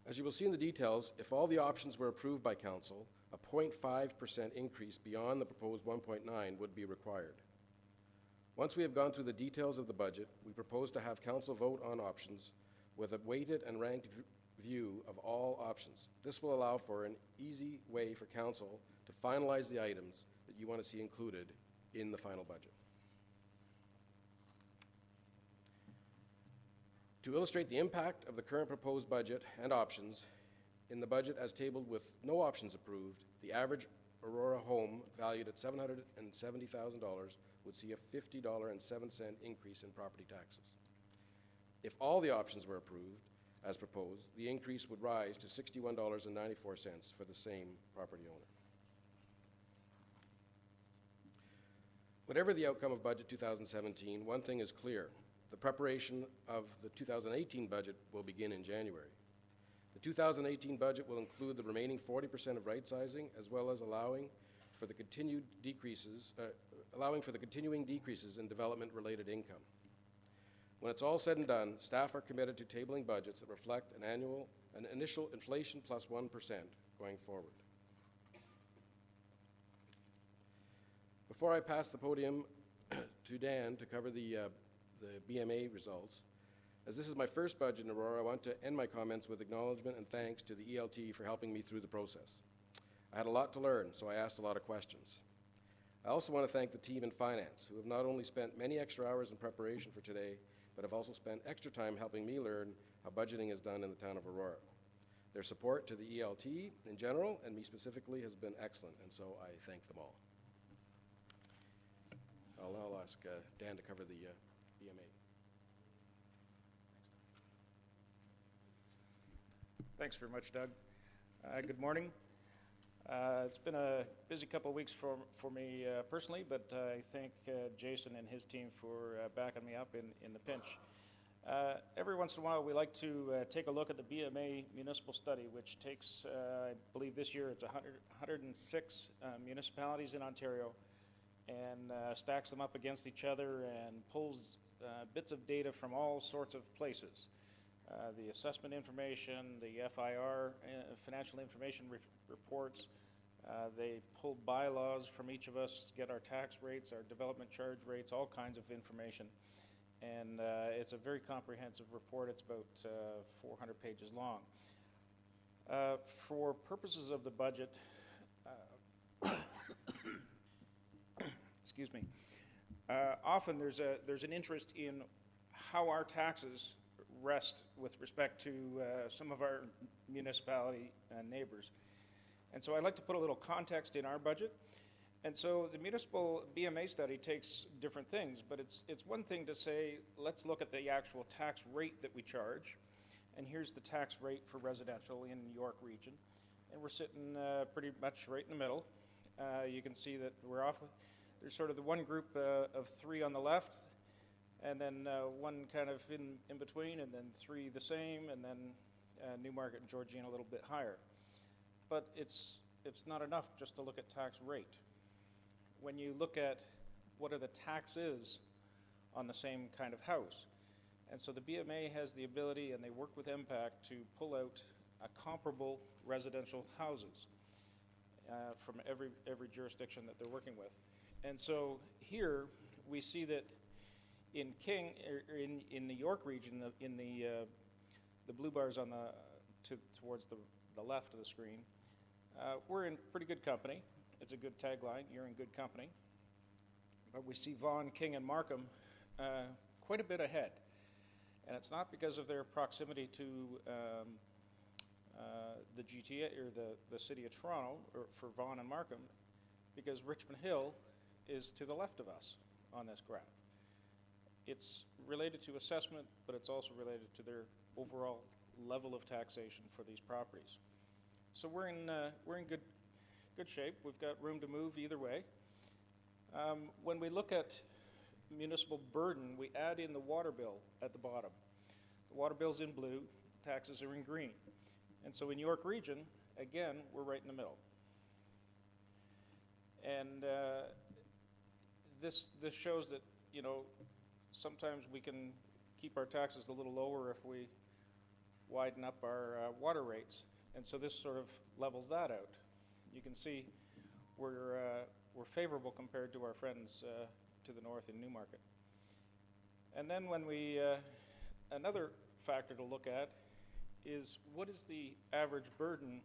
N: As you will see in the details, if all the options were approved by Council, a 0.5% increase beyond the proposed 1.9 would be required. Once we have gone through the details of the budget, we propose to have Council vote on options with a weighted and ranked view of all options. This will allow for an easy way for Council to finalize the items that you want to see included in the final budget. To illustrate the impact of the current proposed budget and options, in the budget as tabled with no options approved, the average Aurora home valued at $770,000 would see a $50.07 increase in property taxes. If all the options were approved, as proposed, the increase would rise to $61.94 for the same property owner. Whatever the outcome of Budget 2017, one thing is clear. The preparation of the 2018 budget will begin in January. The 2018 budget will include the remaining 40% of right-sizing, as well as allowing for the continuing decreases in development-related income. When it's all said and done, staff are committed to tabling budgets that reflect an initial inflation plus 1% going forward. Before I pass the podium to Dan to cover the BMA results, as this is my first budget in Aurora, I want to end my comments with acknowledgement and thanks to the ELT for helping me through the process. I had a lot to learn, so I asked a lot of questions. I also want to thank the team in finance, who have not only spent many extra hours in preparation for today, but have also spent extra time helping me learn how budgeting is done in the town of Aurora. Their support to the ELT in general, and me specifically, has been excellent, and so I thank them all. I'll now ask Dan to cover the BMA.
O: Thanks very much, Doug. Good morning. It's been a busy couple of weeks for me personally, but I thank Jason and his team for backing me up in the pinch. Every once in a while, we like to take a look at the BMA municipal study, which takes, I believe this year, it's 106 municipalities in Ontario, and stacks them up against each other and pulls bits of data from all sorts of places. The assessment information, the FIR, financial information reports. They pull bylaws from each of us, get our tax rates, our development charge rates, all kinds of information. And it's a very comprehensive report. It's about 400 pages long. For purposes of the budget, excuse me, often there's an interest in how our taxes rest with respect to some of our municipality neighbors. And so I'd like to put a little context in our budget. And so the municipal BMA study takes different things, but it's one thing to say, let's look at the actual tax rate that we charge. And here's the tax rate for residential in York Region. And we're sitting pretty much right in the middle. You can see that there's sort of the one group of three on the left, and then one kind of in between, and then three the same, and then Newmarket and Georgian a little bit higher. But it's not enough just to look at tax rate. When you look at what are the taxes on the same kind of house, and so the BMA has the ability, and they work with MPAC to pull out comparable residential houses from every jurisdiction that they're working with. And so here we see that in in the York region, in the blue bars on towards the left of the screen, we're in pretty good company. It's a good tagline, you're in good company. But we see Vaughan, King, and Markham quite a bit ahead. And it's not because of their proximity to the GTA, or the City of Toronto, or for Vaughan and Markham, because Richmond Hill is to the left of us on this graph. It's related to assessment, but it's also related to their overall level of taxation for these properties. So we're in good shape. We've got room to move either way. When we look at municipal burden, we add in the water bill at the bottom. The water bill's in blue, taxes are in green. And so in York Region, again, we're right in the middle. And this shows that, you know, sometimes we can keep our taxes a little lower if we widen up our water rates. And so this sort of levels that out. You can see we're favorable compared to our friends to the north in Newmarket. And then when we, another factor to look at is what is the average burden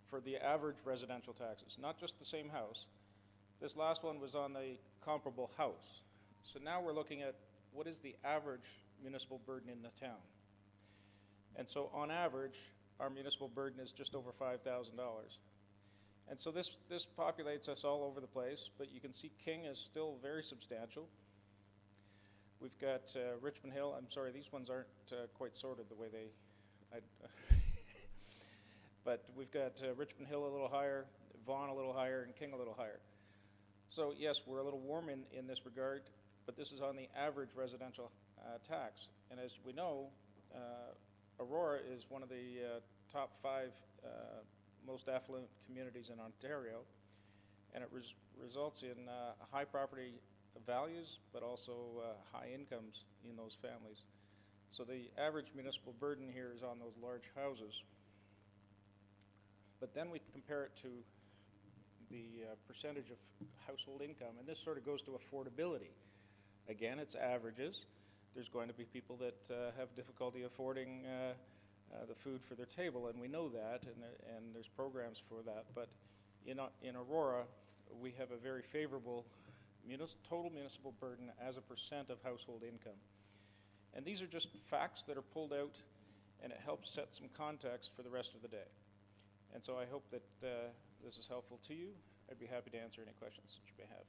O: for the average residential taxes, not just the same house. This last one was on the comparable house. So now we're looking at what is the average municipal burden in the town. And so on average, our municipal burden is just over $5,000. And so this populates us all over the place, but you can see King is still very substantial. We've got Richmond Hill. I'm sorry, these ones aren't quite sorted the way they, but we've got Richmond Hill a little higher, Vaughan a little higher, and King a little higher. So yes, we're a little warm in this regard, but this is on the average residential tax. And as we know, Aurora is one of the top 5 most affluent communities in Ontario, and it results in high property values, but also high incomes in those families. So the average municipal burden here is on those large houses. But then we compare it to the percentage of household income, and this sort of goes to affordability. Again, it's averages. There's going to be people that have difficulty affording the food for their table, and we know that, and there's programs for that. But in Aurora, we have a very favorable total municipal burden as a percent of household income. And these are just facts that are pulled out, and it helps set some context for the rest of the day. And so I hope that this is helpful to you. I'd be happy to answer any questions that you may have.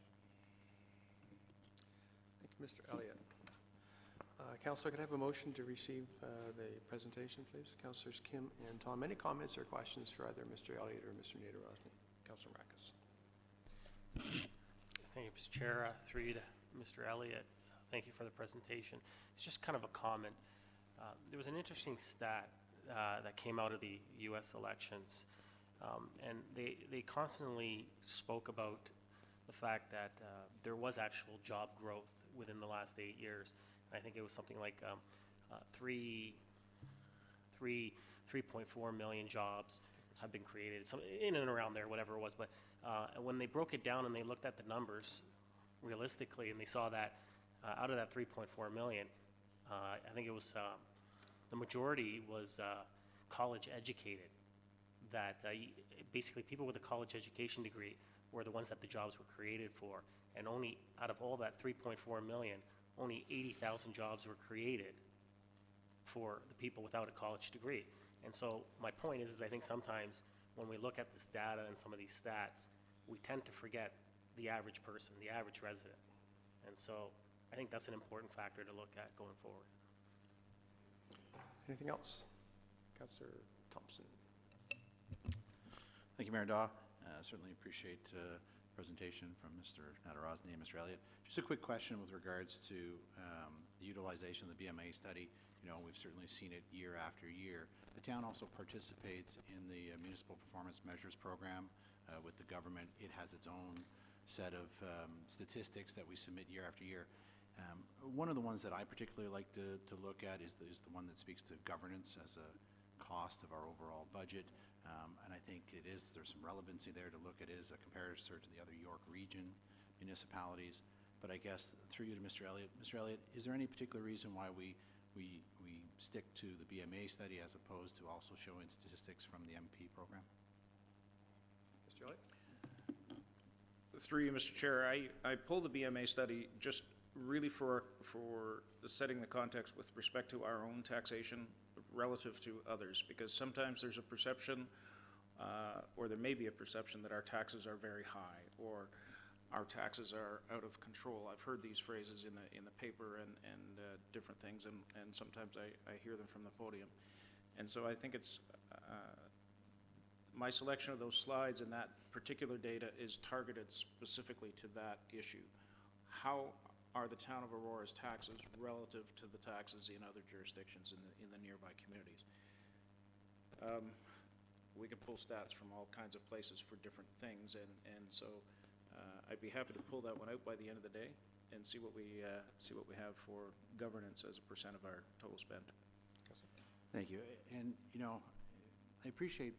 A: Thank you, Mr. Elliott. Councillor, could I have a motion to receive the presentation, please? Councillors Kim and Tom, any comments or questions for either Mr. Elliott or Mr. Nader-Rosny? Councillor Marcus.
D: Thank you, Mr. Chair. Through you to Mr. Elliott, thank you for the presentation. It's just kind of a comment. There was an interesting stat that came out of the U.S. elections, and they constantly spoke about the fact that there was actual job growth within the last 8 years. I think it was something like 3.4 million jobs have been created, some in and around there, whatever it was. But when they broke it down and they looked at the numbers realistically, and they saw that out of that 3.4 million, I think it was the majority was college educated. That basically people with a college education degree were the ones that the jobs were created for, and only out of all that 3.4 million, only 80,000 jobs were created for the people without a college degree. And so my point is I think sometimes when we look at this data and some of these stats, we tend to forget the average person, the average resident. And so I think that's an important factor to look at going forward.
A: Anything else? Councillor Thompson.
E: Thank you, Mayor Daw. Certainly appreciate the presentation from Mr. Nader-Rosny and Mr. Elliott. Just a quick question with regards to the utilization of the BMA study. You know, we've certainly seen it year after year. The town also participates in the Municipal Performance Measures Program with the government. It has its own set of statistics that we submit year after year. One of the ones that I particularly like to look at is the one that speaks to governance as a cost of our overall budget. And I think there's some relevancy there to look at it as a comparison to the other York Region municipalities. But I guess through you to Mr. Elliott. Mr. Elliott, is there any particular reason why we stick to the BMA study as opposed to also showing statistics from the MP program?
A: Mr. Elliott?
O: Through you, Mr. Chair, I pulled the BMA study just really for setting the context with respect to our own taxation relative to others, because sometimes there's a perception, or there may be a perception that our taxes are very high, or our taxes are out of control. I've heard these phrases in the paper and different things, and sometimes I hear them from the podium. And so I think it's my selection of those slides and that particular data is targeted specifically to that issue. How are the town of Aurora's taxes relative to the taxes in other jurisdictions in the nearby communities? We can pull stats from all kinds of places for different things, and so I'd be happy to pull that one out by the end of the day and see what we have for governance as a percent of our total spend.
E: Thank you. And you know, I appreciate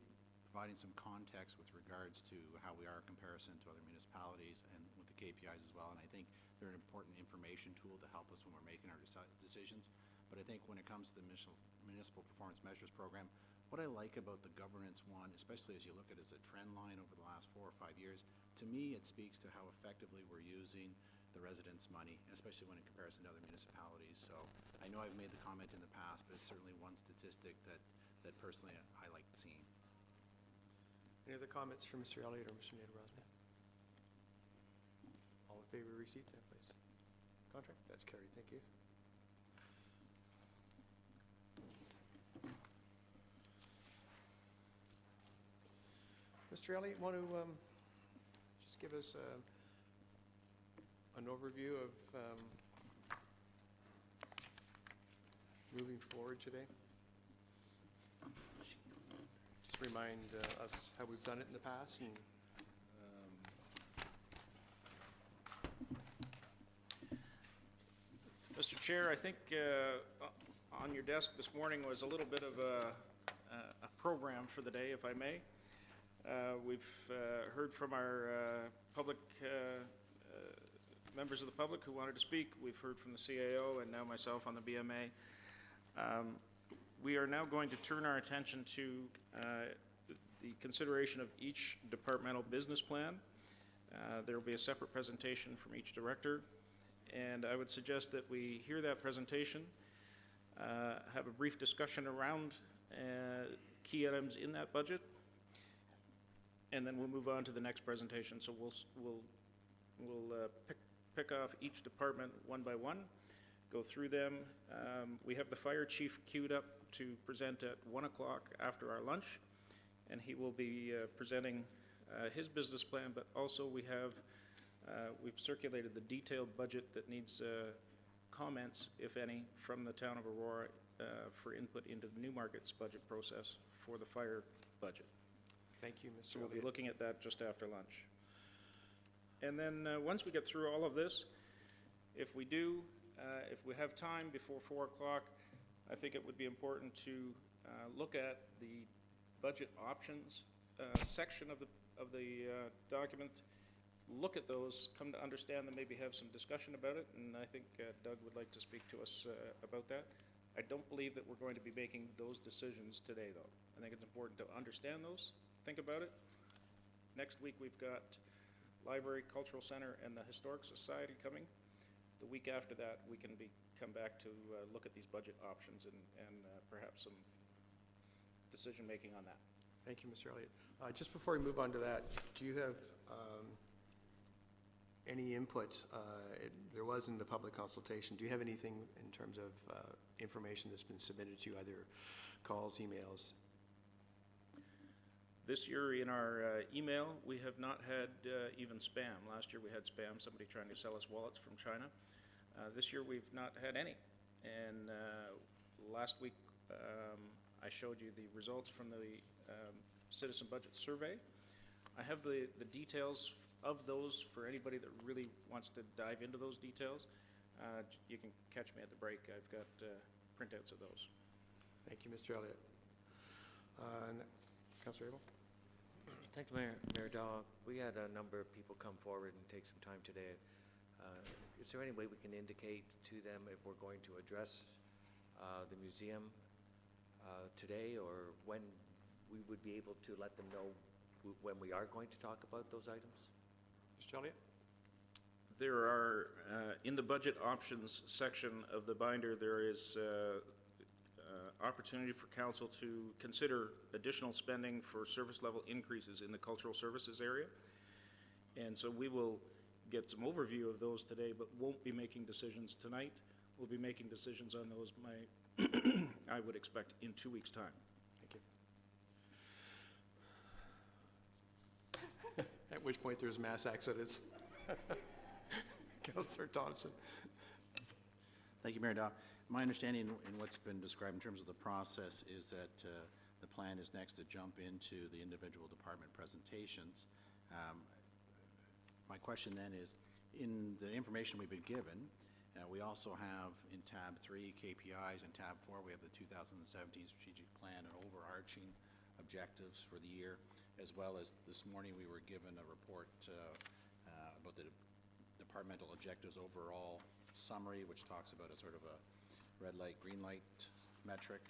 E: providing some context with regards to how we are in comparison to other municipalities and with the KPIs as well. And I think they're an important information tool to help us when we're making our decisions. But I think when it comes to the Municipal Performance Measures Program, what I like about the governance one, especially as you look at it as a trend line over the last 4 or 5 years, to me it speaks to how effectively we're using the residents' money, especially when in comparison to other municipalities. So I know I've made the comment in the past, but it's certainly one statistic that personally I like seeing.
A: Any other comments from Mr. Elliott or Mr. Nader-Rosman? All in favor of receipt then, please. Contract? That's carried. Thank you. Mr. Elliott, want to just give us an overview of moving forward today? Just remind us how we've done it in the past. And
O: Mr. Chair, I think on your desk this morning was a little bit of a program for the day, if I may. We've heard from our public members of the public who wanted to speak. We've heard from the CAO and now myself on the BMA. We are now going to turn our attention to the consideration of each departmental business plan. There will be a separate presentation from each director, and I would suggest that we hear that presentation, have a brief discussion around key items in that budget, and then we'll move on to the next presentation. So we'll pick off each department one by one, go through them. We have the fire chief queued up to present at 1 o'clock after our lunch, and he will be presenting his business plan, but also we've circulated the detailed budget that needs comments, if any, from the town of Aurora for input into the Newmarket's budget process for the fire budget.
A: thank you, Mr.
O: So we'll be
A: Elliott.
O: looking at that just after lunch. And then once we get through all of this, if we have time before 4 o'clock, I think it would be important to look at the budget options section of the document, look at those, come to understand them, maybe have some discussion about it, and I think Doug would like to speak to us about that. I don't believe that we're going to be making those decisions today, though. I think it's important to understand those, think about it. Next week, we've got Library, Cultural Center, and the Historic Society coming. The week after that, we can come back to look at these budget options and perhaps some decision-making on that.
A: Thank you, Mr. Elliott. Just before we move on to that, do you have any input? There was in the public consultation. Do you have anything in terms of information that's been submitted to you, either calls, emails?
O: This year in our email, we have not had even spam. Last year we had spam, somebody trying to sell us wallets from China. This year we've not had any. And last week I showed you the results from the Citizen Budget Survey. I have the details of those for anybody that really wants to dive into those details. You can catch me at the break. I've got printouts of those.
A: Thank you, Mr. Elliott. Councillor Abel?
F: Thank you, Mayor Daw. We had a number of people come forward and take some time today. Is there any way we can indicate to them if we're going to address the museum today, or when we would be able to let them know when we are going to talk about those items?
A: Mr. Elliott?
O: There are, in the budget options section of the binder, there is opportunity for council to consider additional spending for service level increases in the cultural services area. And so we will get some overview of those today, but won't be making decisions tonight. We'll be making decisions on those, I would expect, in 2 weeks' time.
A: Thank you. At which point there's mass exodus. Councillor Thompson.
E: Thank you, Mayor Daw. My understanding in what's been described in terms of the process is that the plan is next to jump into the individual department presentations. My question then is, in the information we've been given, we also have in tab 3 KPIs, and tab 4 we have the 2017 strategic plan and overarching objectives for the year, as well as this morning we were given a report about the departmental objectives overall summary, which talks about a sort of a red light, green light metric.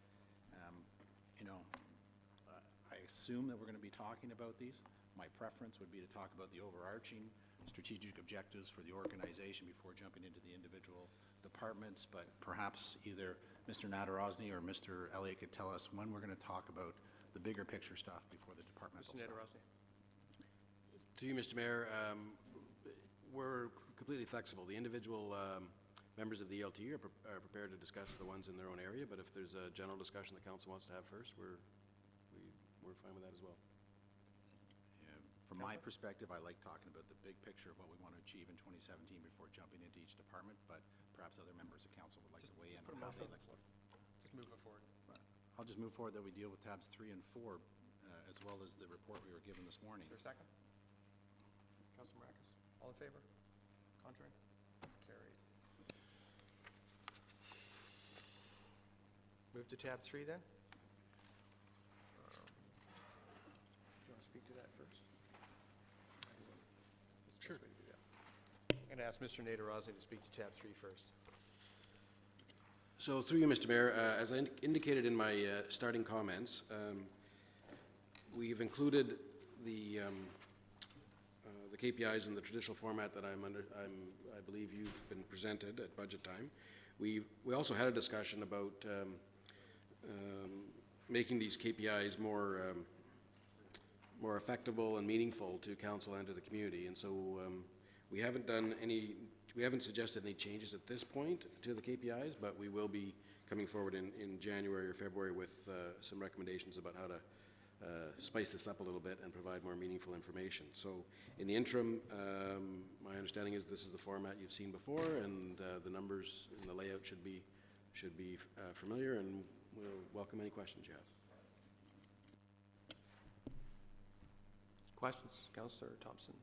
E: I assume that we're going to be talking about these. My preference would be to talk about the overarching strategic objectives for the organization before jumping into the individual departments, but perhaps either Mr. Nadarozny or Mr. Elliott could tell us when we're going to talk about the bigger picture stuff before the departmental
A: Mr.
E: stuff.
A: Nadarozny.
P: Through you, Mr. Mayor, we're completely flexible. The individual members of the ELT are prepared to discuss the ones in their own area, but if there's a general discussion the council wants to have first, we're fine with that as well.
E: From my perspective, I like talking about the big picture of what we want to achieve in 2017 before jumping into each department, but perhaps other members of council would like to weigh in on how they like.
A: Just move it forward.
E: I'll just move forward that we deal with tabs 3 and 4, as well as the report we were given this morning.
A: Is there a second? Councilor Maracus, all in favor? Contrary? Carried. Move to tab 3 then? Do you want to speak to that first? Sure. I'm going to ask Mr. Nadarozny to speak to tab 3 first.
P: So through you, Mr. Mayor, as I indicated in my starting comments, we've included the KPIs in the traditional format that I believe you've been presented at budget time. We also had a discussion about making these KPIs more effectable and meaningful to council and to the community, and so we haven't suggested any changes at this point to the KPIs, but we will be coming forward in January or February with some recommendations about how to spice this up a little bit and provide more meaningful information. So in the interim, my understanding is this is the format you've seen before, and the numbers and the layout should be familiar, and we'll welcome any questions you have.
A: Questions? Councillor Thompson.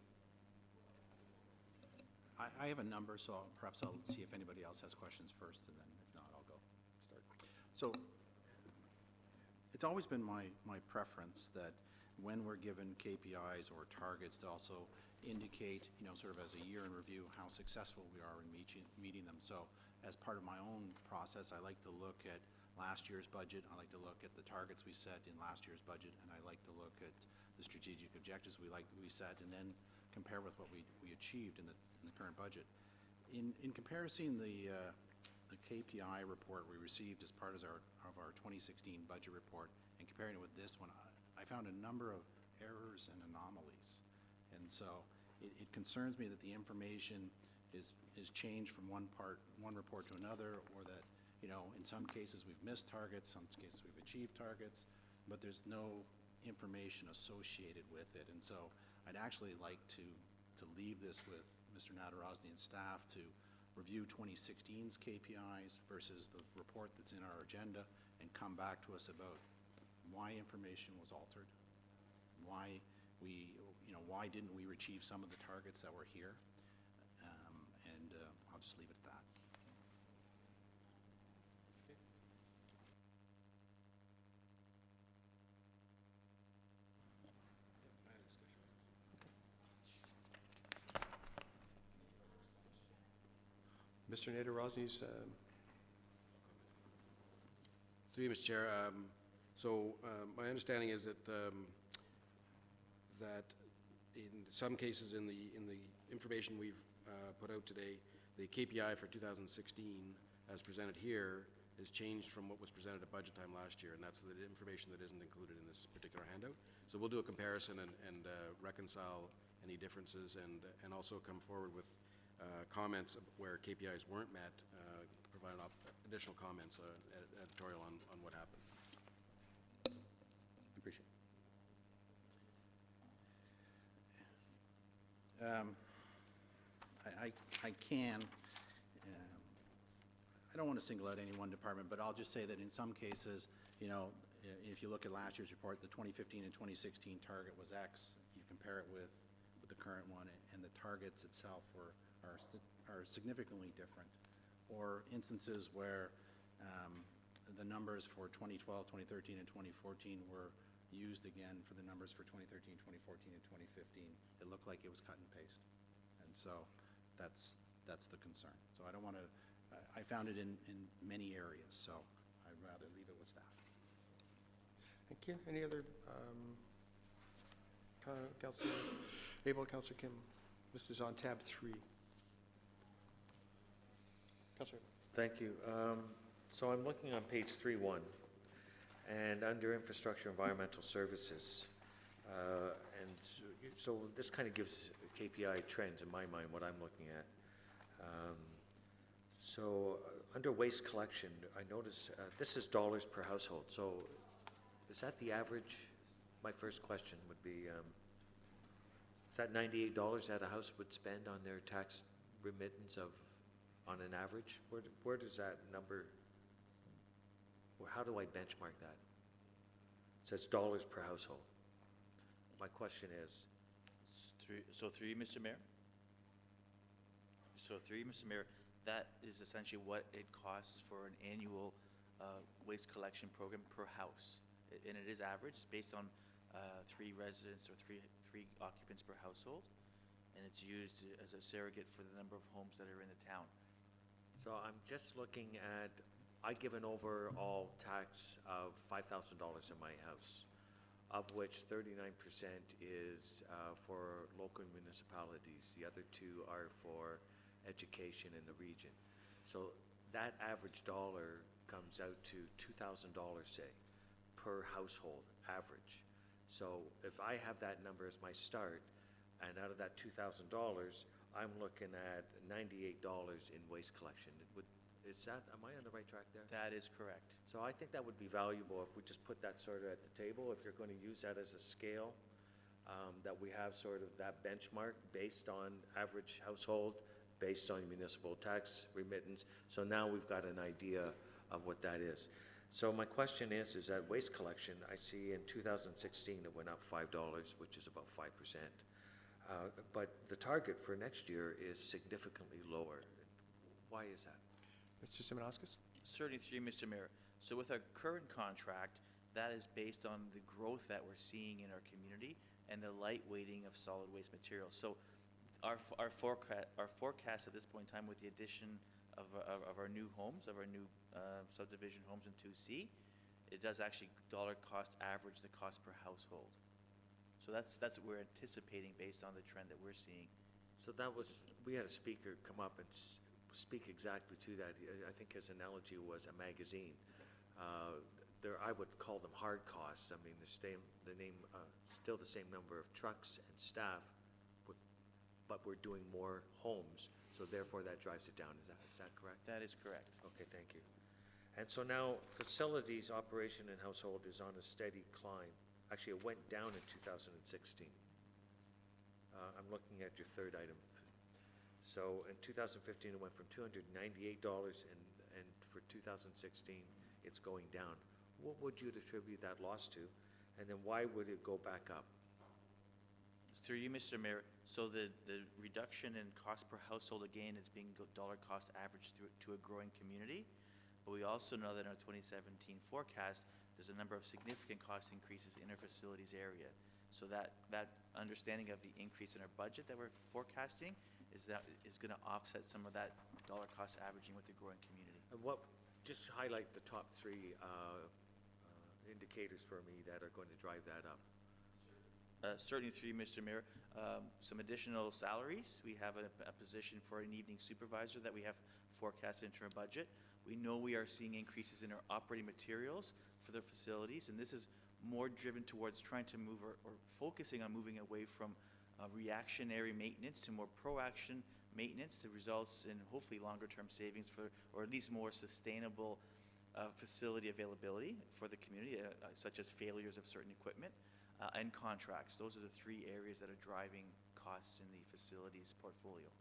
E: I have a number, so perhaps I'll see if anybody else has questions first, and then if not, I'll go start. So it's always been my preference that when we're given KPIs or targets to also indicate, sort of as a year in review, how successful we are in meeting them. So as part of my own process, I like to look at last year's budget, I like to look at the targets we set in last year's budget, and I like to look at the strategic objectives we set, and then compare with what we achieved in the current budget. In comparison, the KPI report we received as part of our 2016 budget report, and comparing it with this one, I found a number of errors and anomalies, and so it concerns me that the information is changed from one report to another, or that in some cases we've missed targets, some cases we've achieved targets, but there's no information associated with it. And so I'd actually like to leave this with Mr. Nadarozny and staff to review 2016's KPIs versus the report that's in our agenda, and come back to us about why information was altered, why didn't we achieve some of the targets that were here, and I'll just leave it at that.
A: Mr. Nadarozny's.
P: Through you, Mr. Chair. My understanding is that that in some cases in the information we've put out today, the KPI for 2016, as presented here, has changed from what was presented at budget time last year, and that's the information that isn't included in this particular handout. So we'll do a comparison and reconcile any differences, and also come forward with comments where KPIs weren't met, provide additional comments, editorial on what happened.
E: Appreciate it. I don't want to single out any one department, but I'll just say that in some cases, if you look at last year's report, the 2015 and 2016 target was X. You compare it with the current one, and the targets itself are significantly different. Or instances where the numbers for 2012, 2013, and 2014 were used again for the numbers for 2013, 2014, and 2015. It looked like it was cut and paste. And so that's the concern. So I don't want to, I found it in many areas, so I'd rather leave it with staff.
A: Thank you. Any other, Councillor Abel, Councillor Kim? This is on tab 3. Councillor.
F: Thank you. So I'm looking on page 3.1, and under infrastructure environmental services, so this kind of gives KPI trends in my mind, what I'm looking at. Under waste collection, I notice this is dollars per household. So is that the average? My first question would be, is that $98 that a house would spend on their tax remittance on an average? Where does that number, how do I benchmark that? It says dollars per household. My question is,
Q: Through you, Mr. Mayor? Through you, Mr. Mayor, that is essentially what it costs for an annual waste collection program per house. And it is average. It's based on 3 residents or three occupants per household, and it's used as a surrogate for the number of homes that are in the town.
F: so I'm just looking at, I give an overall tax of $5,000 in my house, of which 39% is for local municipalities. The other 2 are for education in the region. So that average dollar comes out to $2,000, say, per household average. So if I have that number as my start, and out of that $2,000, I'm looking at $98 in waste collection. Am I on the right track there?
Q: That is correct.
F: So I think that would be valuable if we just put that sort of at the table, if you're going to use that as a scale, that we have sort of that benchmark based on average household, based on municipal tax remittance. So now we've got an idea of what that is. So my question is that waste collection, I see in 2016 it went up $5, which is about 5%. But the target for next year is significantly lower. Why is that?
A: Mr. Simonauskas?
Q: Certainly through you, Mr. Mayor. So with our current contract, that is based on the growth that we're seeing in our community and the light weighting of solid waste materials. So our forecast at this point in time, with the addition of our new homes, of our new subdivision homes in 2C, it does actually dollar cost average the cost per household. So that's what we're anticipating based on the trend that we're seeing.
F: So we had a speaker come up and speak exactly to that. I think his analogy was a magazine. I would call them hard costs. I mean, still the same number of trucks and staff, but we're doing more homes, so therefore that drives it down. Is that correct?
Q: That is correct.
F: Okay, thank you. And so now facilities, operation, and household is on a steady climb. Actually, it went down in 2016. I'm looking at your third item. So in 2015, it went from $298, and for 2016, it's going down. What would you attribute that loss to? And then why would it go back up?
Q: Through you, Mr. Mayor, so the reduction in cost per household, again, is being dollar cost averaged to a growing community. But we also know that in our 2017 forecast, there's a number of significant cost increases in our facilities area. So that understanding of the increase in our budget that we're forecasting is going to offset some of that dollar cost averaging with the growing community.
F: And just highlight the top 3 indicators for me that are going to drive that up.
Q: Certainly through you, Mr. Mayor. Some additional salaries. We have a position for an evening supervisor that we have forecasted into our budget. We know we are seeing increases in our operating materials for the facilities, and this is more driven towards trying to move or focusing on moving away from reactionary maintenance to more proaction maintenance that results in hopefully longer-term savings or at least more sustainable facility availability for the community, such as failures of certain equipment. And contracts. Those are the 3 areas that are driving costs in the facilities portfolio.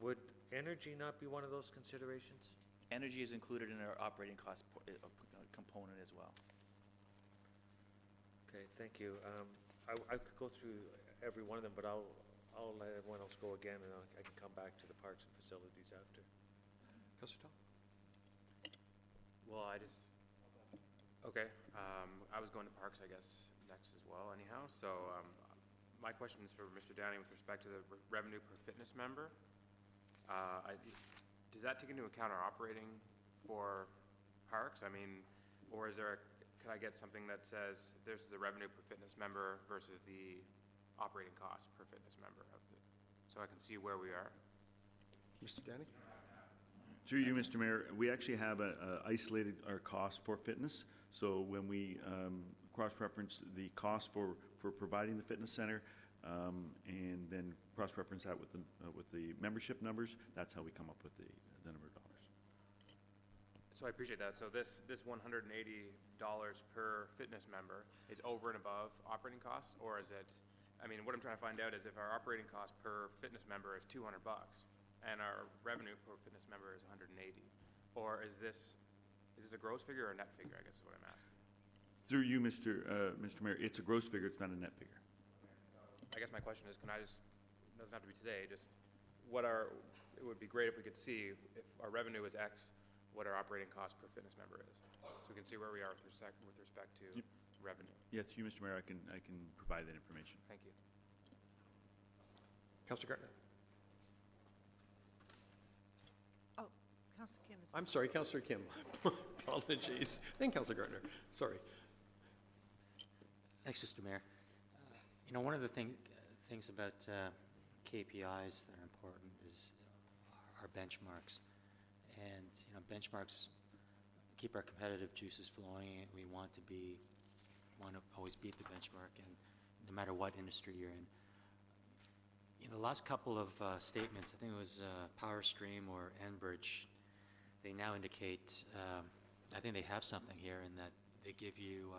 F: Would energy not be one of those considerations?
Q: Energy is included in our operating cost component as well.
F: Okay, thank you. I could go through every one of them, but I'll let everyone else go again, and I can come back to the parks and facilities after.
A: Councillor Tall?
R: Well, okay, I was going to parks, I guess, next as well anyhow. So my question is for Mr. Downey with respect to the revenue per fitness member. Does that take into account our operating for parks? I mean, or could I get something that says there's the revenue per fitness member versus the operating costs per fitness member so I can see where we are.
A: Mr. Downey?
S: Through you, Mr. Mayor, we actually have isolated our cost for fitness. So when we cross-reference the cost for providing the fitness center, and then cross-reference that with the membership numbers, that's how we come up with the number of dollars.
R: So I appreciate that. So this $180 per fitness member is over and above operating costs, or is it? I mean, what I'm trying to find out is if our operating cost per fitness member is $200 and our revenue per fitness member is 180, or is this a gross figure or a net figure? I guess is what I'm asking.
S: Through you, Mr. Mayor, it's a gross figure. It's not a net figure.
R: I guess my question is, can I just, it doesn't have to be today, just it would be great if we could see if our revenue is X, what our operating cost per fitness member is. So we can see where we are with respect to revenue.
S: Yeah, through you, Mr. Mayor, I can provide that information.
R: Thank you.
A: Councillor Gardner?
C: Oh, Councillor Kim is.
A: I'm sorry, Councillor Kim. Apologies. Then Councillor Gardner. Sorry.
G: Thanks, Mr. Mayor. One of the things about KPIs that are important is our benchmarks. And, benchmarks keep our competitive juices flowing. We want to always beat the benchmark, and no matter what industry you're in. The last couple of statements, I think it was PowerStream or Enbridge, they now indicate, I think they have something here in that they give you,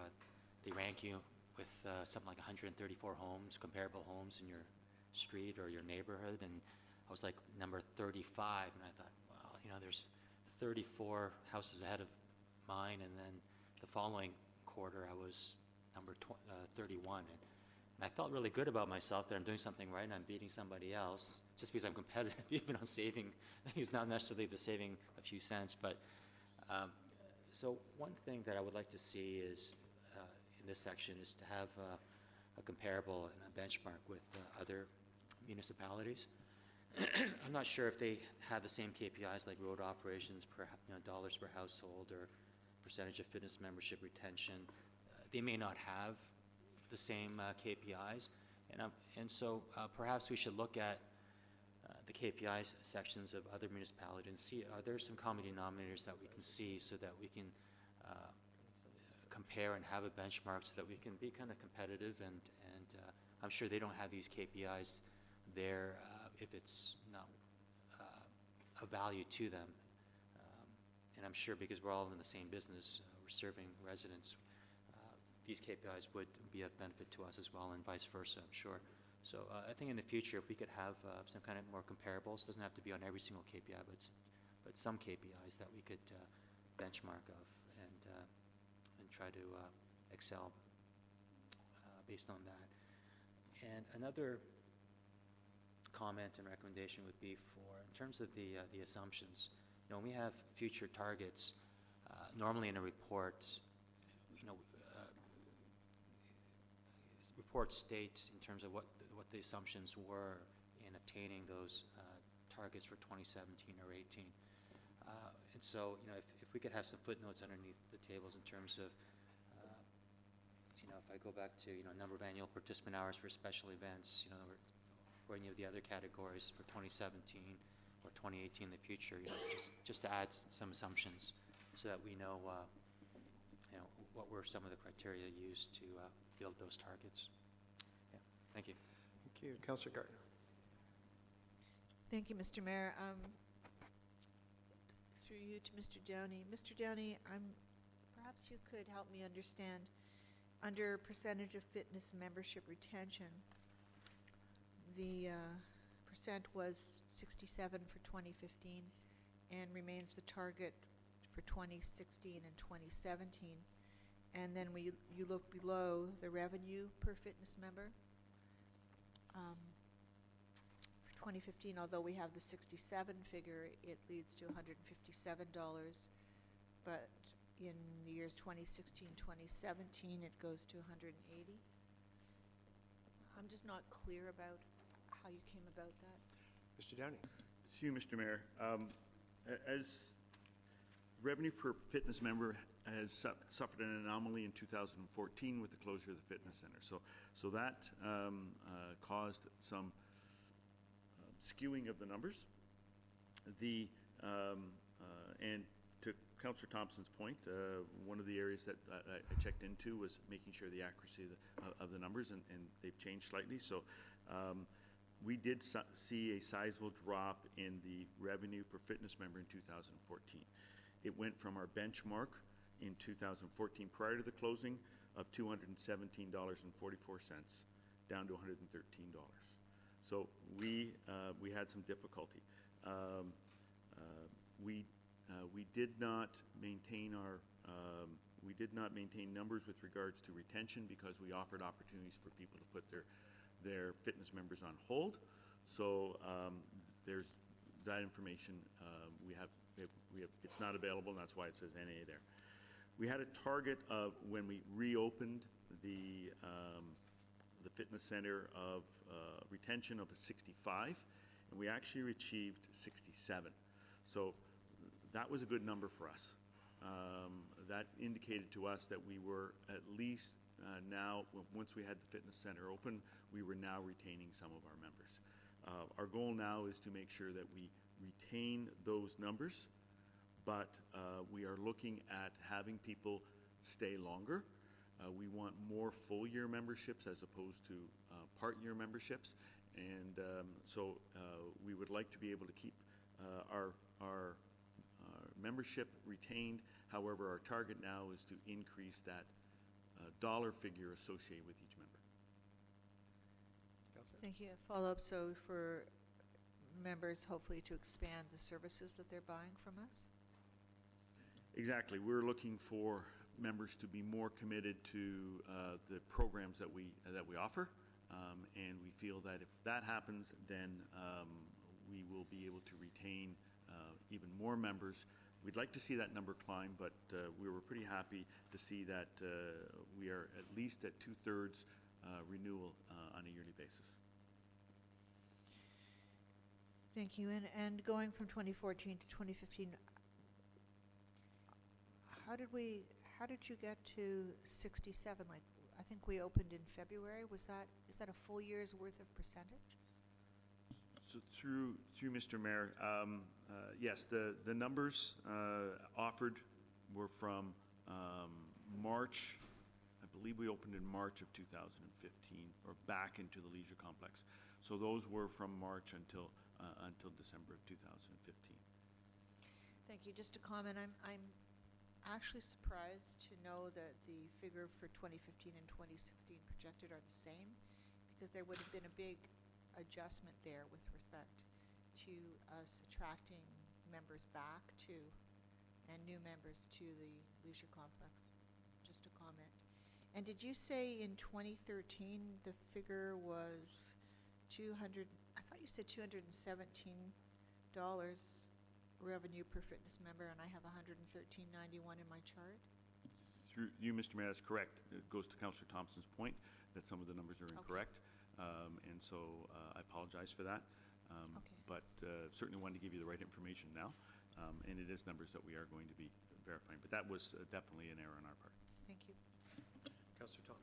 G: they rank you with something like 134 homes, comparable homes in your street or your neighborhood, and I was like number 35, and I thought, wow, there's 34 houses ahead of mine, and then the following quarter I was number 31, and I felt really good about myself that I'm doing something right and I'm beating somebody else just because I'm competitive, even on saving. It's not necessarily the saving a few cents, but so one thing that I would like to see is in this section is to have a comparable and a benchmark with other municipalities. I'm not sure if they have the same KPIs like road operations per dollars per household or percentage of fitness membership retention. They may not have the same KPIs, and so perhaps we should look at the KPIs sections of other municipalities and see are there some common denominators that we can see so that we can compare and have a benchmark so that we can be kind of competitive, and I'm sure they don't have these KPIs there if it's not of value to them. And I'm sure because we're all in the same business, we're serving residents, these KPIs would be of benefit to us as well, and vice versa, I'm sure. So I think in the future, if we could have some kind of more comparables, doesn't have to be on every single KPI, but some KPIs that we could benchmark of and try to excel based on that. And another comment and recommendation would be in terms of the assumptions. When we have future targets, normally in a report, report states in terms of what the assumptions were in attaining those targets for 2017 or 18. And so, if we could have some footnotes underneath the tables in terms of, if I go back to, number of annual participant hours for special events, or any of the other categories for 2017 or 2018 in the future, just to add some assumptions so that we know, what were some of the criteria used to build those targets. Yeah, thank you.
A: Thank you. Councillor Gardner.
C: Thank you, Mr. Mayor. Through you to Mr. Downey. Mr. Downey, perhaps you could help me understand, under percentage of fitness membership retention, the percent was 67 for 2015 and remains the target for 2016 and 2017. And then when you look below the revenue per fitness member, for 2015, although we have the 67 figure, it leads to $157, but in the years 2016, 2017, it goes to 180. I'm just not clear about how you came about that.
A: Mr. Downey.
S: To you, Mr. Mayor. As revenue per fitness member has suffered an anomaly in 2014 with the closure of the fitness center. So that caused some skewing of the numbers. And to Councillor Thompson's point, one of the areas that I checked into was making sure the accuracy of the numbers, and they've changed slightly. So we did see a sizable drop in the revenue per fitness member in 2014. It went from our benchmark in 2014 prior to the closing of $217.44 down to $113. So we had some difficulty. We did not maintain numbers with regards to retention because we offered opportunities for people to put their fitness members on hold. So there's that information it's not available, and that's why it says NA there. We had a target of, when we reopened the fitness center, of retention of 65, and we actually achieved 67. So that was a good number for us. That indicated to us that we were at least now, once we had the fitness center open, we were now retaining some of our members. Our goal now is to make sure that we retain those numbers, but we are looking at having people stay longer. We want more full-year memberships as opposed to part-year memberships, and so we would like to be able to keep our membership retained. However, our target now is to increase that dollar figure associated with each member.
T: Thank you. A follow-up, so for members, hopefully to expand the services that they're buying from us?
S: Exactly. We're looking for members to be more committed to the programs that we offer, and we feel that if that happens, then we will be able to retain even more members. We'd like to see that number climb, but we were pretty happy to see that we are at least at 2/3 renewal on a yearly basis.
T: Thank you. And going from 2014 to 2015, how did you get to 67? Like, I think we opened in February. Is that a full year's worth of percentage?
S: So through Mr. Mayor, yes, the numbers offered were from March. I believe we opened in March of 2015, or back into the leisure complex. So those were from March until December of 2015.
T: Thank you. Just a comment. I'm actually surprised to know that the figure for 2015 and 2016 projected are the same, because there would have been a big adjustment there with respect to us attracting members back to, and new members to the leisure complex. Just a comment. And did you say in 2013 the figure was 200, I thought you said $217 revenue per fitness member, and I have $113.91 in my chart?
S: Through you, Mr. Mayor, that's correct. It goes to Councillor Thompson's point that some of the numbers are incorrect. And so I apologize for that. But certainly wanted to give you the right information now. And it is numbers that we are going to be verifying. But that was definitely an error on our part.
T: Thank you.
A: Councillor Tom.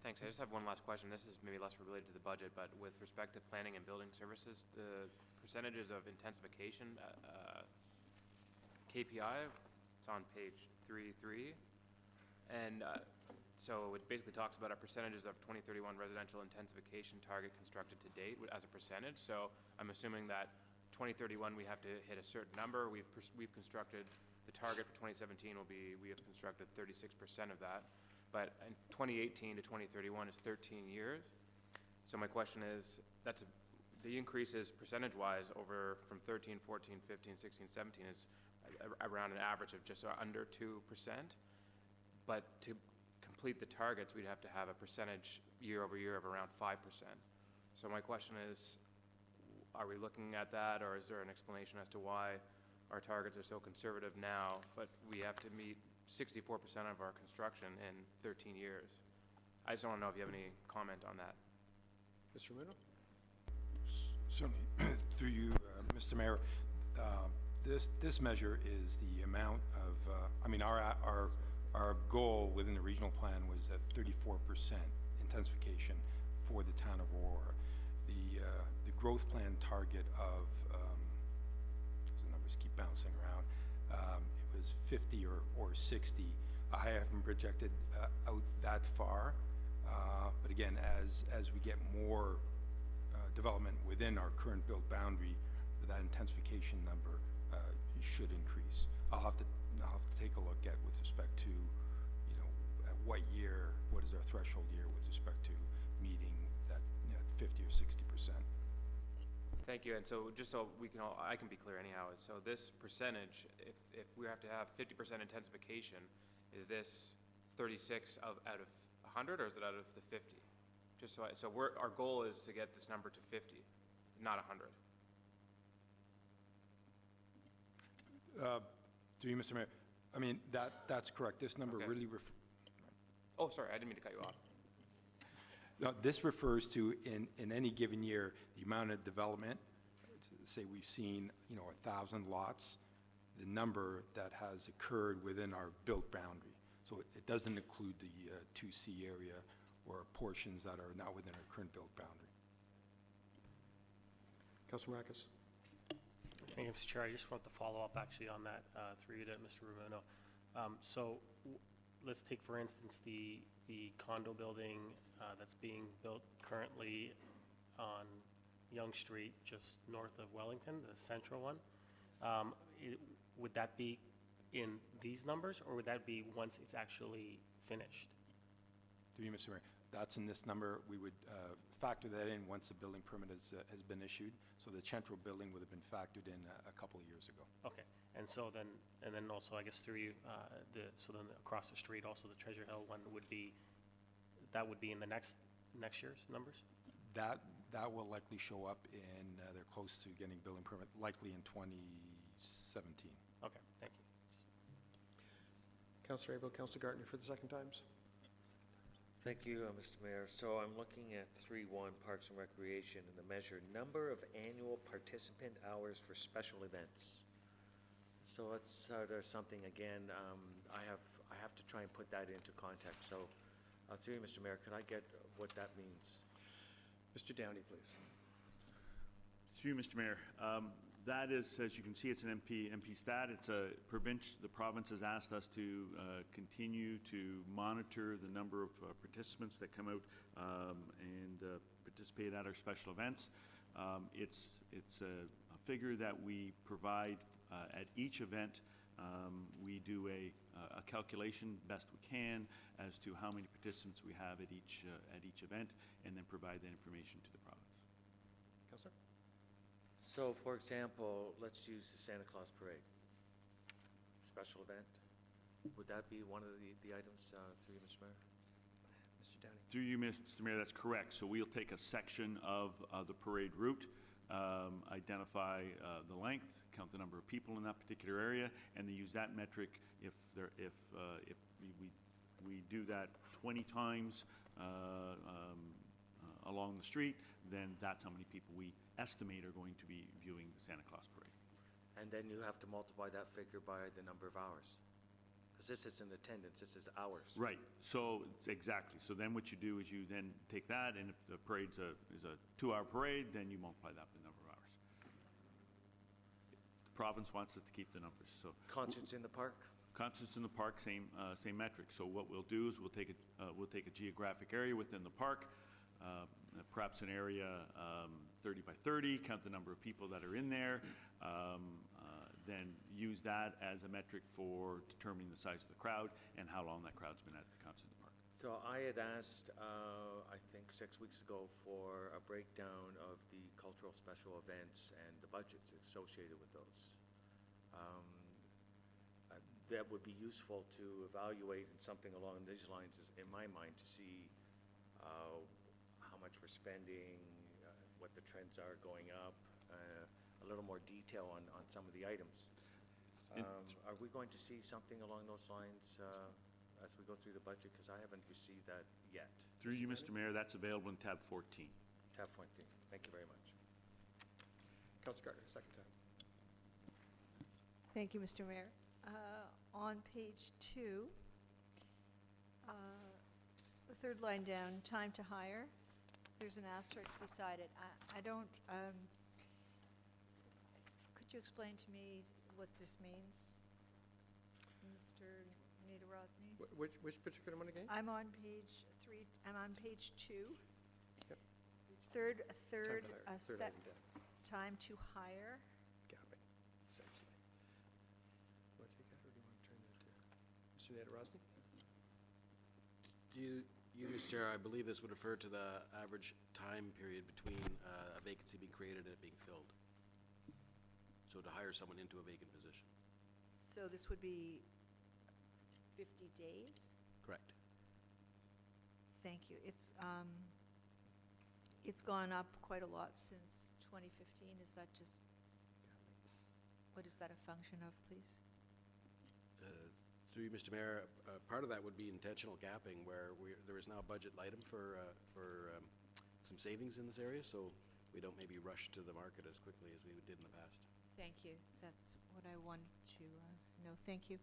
R: Thanks. I just have one last question. This is maybe less related to the budget, but with respect to planning and building services, the percentages of intensification KPI, it's on page 3.3, and so it basically talks about our percentages of 2031 residential intensification target constructed to date as a percentage. So I'm assuming that 2031 we have to hit a certain number. We've constructed, the target for 2017 will be, we have constructed 36% of that. But in 2018 to 2031 is 13 years. So my question is, the increases percentage-wise over from 13, 14, 15, 16, 17 is around an average of just under 2%. But to complete the targets, we'd have to have a percentage year over year of around 5%. So my question is, are we looking at that, or is there an explanation as to why our targets are so conservative now, but we have to meet 64% of our construction in 13 years? I just want to know if you have any comment on that.
A: Mr. Muno?
U: Certainly, through you, Mr. Mayor, This measure is the amount of, I mean, our goal within the regional plan was at 34% intensification for the town of Aurora. The growth plan target of, the numbers keep bouncing around, it was 50 or 60. I haven't projected out that far, but again, as we get more development within our current built boundary, that intensification number should increase. I'll have to take a look at with respect to, you know, at what year, what is our threshold year with respect to meeting that 50 or 60%.
R: Thank you. And so just so we can all, I can be clear anyhow, so this percentage, if we have to have 50% intensification, is this 36 out of 100 or is it out of the 50? Just so our goal is to get this number to 50, not 100.
U: Through you, Mr. Mayor, I mean, that's correct. This number
R: Okay.
U: really
R: Oh, sorry, I didn't mean to cut you off.
U: no, this refers to in any given year, the amount of development. Say we've seen, you know, 1,000 lots, the number that has occurred within our built boundary. So it doesn't include the 2C area or portions that are not within our current built boundary.
A: Councilor Marcus.
D: Thank you, Mr. Chair. I just want to follow up actually on that through you to Mr. Ramuno. Let's take, for instance, the condo building that's being built currently on Yonge Street, just north of Wellington, the central one. Would that be in these numbers, or would that be once it's actually finished?
U: Through you, Mr. Mayor, that's in this number. We would factor that in once the building permit has been issued. So the Chentro building would have been factored in a couple of years ago.
D: Okay, and then also, I guess through you, then across the street, also the Treasure Hill one would be in the next year's numbers?
U: That will likely show up in, they're close to getting building permit, likely in 2017.
D: Okay, thank you.
A: Councilor Abel, Councilor Gartner for the second times.
F: Thank you, Mr. Mayor. So I'm looking at 3.1 Parks and Recreation and the measure number of annual participant hours for special events. So let's start something again. I have to try and put that into context. So through you, Mr. Mayor, could I get what that means?
A: Mr. Downey, please.
S: Through you, Mr. Mayor. That is, as you can see, it's an MP stat. It's the province has asked us to continue to monitor the number of participants that come out and participate at our special events. It's a figure that we provide at each event. We do a calculation best we can as to how many participants we have at each event, and then provide that information to the province.
A: Councilor?
F: So, for example, let's use the Santa Claus Parade. Special event. Would that be one of the items through you, Mr. Mayor?
A: Mr. Downey.
S: Through you, Mr. Mayor, that's correct. So we'll take a section of the parade route, identify the length, count the number of people in that particular area, and then use that metric. If we do that 20 times along the street, then that's how many people we estimate are going to be viewing the Santa Claus Parade.
F: And then you have to multiply that figure by the number of hours. Because this isn't attendance, this is hours.
S: Right. So exactly. So then what you do is you then take that, and if the parade is a 2-hour parade, then you multiply that by the number of hours. The province wants us to keep the numbers. So
F: Concerts in the park?
S: Concerts in the park, same metric. So what we'll do is we'll take a geographic area within the park, perhaps an area 30 by 30, count the number of people that are in there, then use that as a metric for determining the size of the crowd and how long that crowd's been at the concert in the park.
F: So I had asked, I think 6 weeks ago, for a breakdown of the cultural special events and the budgets associated with those. That would be useful to evaluate, and something along these lines is, in my mind, to see how much we're spending, what the trends are going up, a little more detail on some of the items. Are we going to see something along those lines as we go through the budget? Because I haven't received that yet.
S: Through you, Mr. Mayor, that's available in tab 14.
F: Tab 14. Thank you very much.
A: Councilor Gartner, second time.
C: Thank you, Mr. Mayor. On page 2, the third line down, time to hire, there's an asterisk beside it. I don't, could you explain to me what this means, Mr. Niederosny?
A: Which particular one again?
C: I'm on page 3, I'm on page 2.
A: Yep.
C: Third
A: Third
C: set,
A: item down.
C: time to hire.
A: Gapping, essentially. Want to take that, or do you want to turn that to Mr. Naderosny?
P: Mr. Chair, I believe this would refer to the average time period between a vacancy being created and it being filled. So to hire someone into a vacant position.
C: So this would be 50 days?
P: Correct.
C: Thank you. It's gone up quite a lot since 2015. Is that just, what is that a function of, please?
P: Through you, Mr. Mayor, part of that would be intentional gapping, where there is now a budget item for some savings in this area, so we don't maybe rush to the market as quickly as we did in the past.
C: Thank you. That's what I wanted to know. Thank you.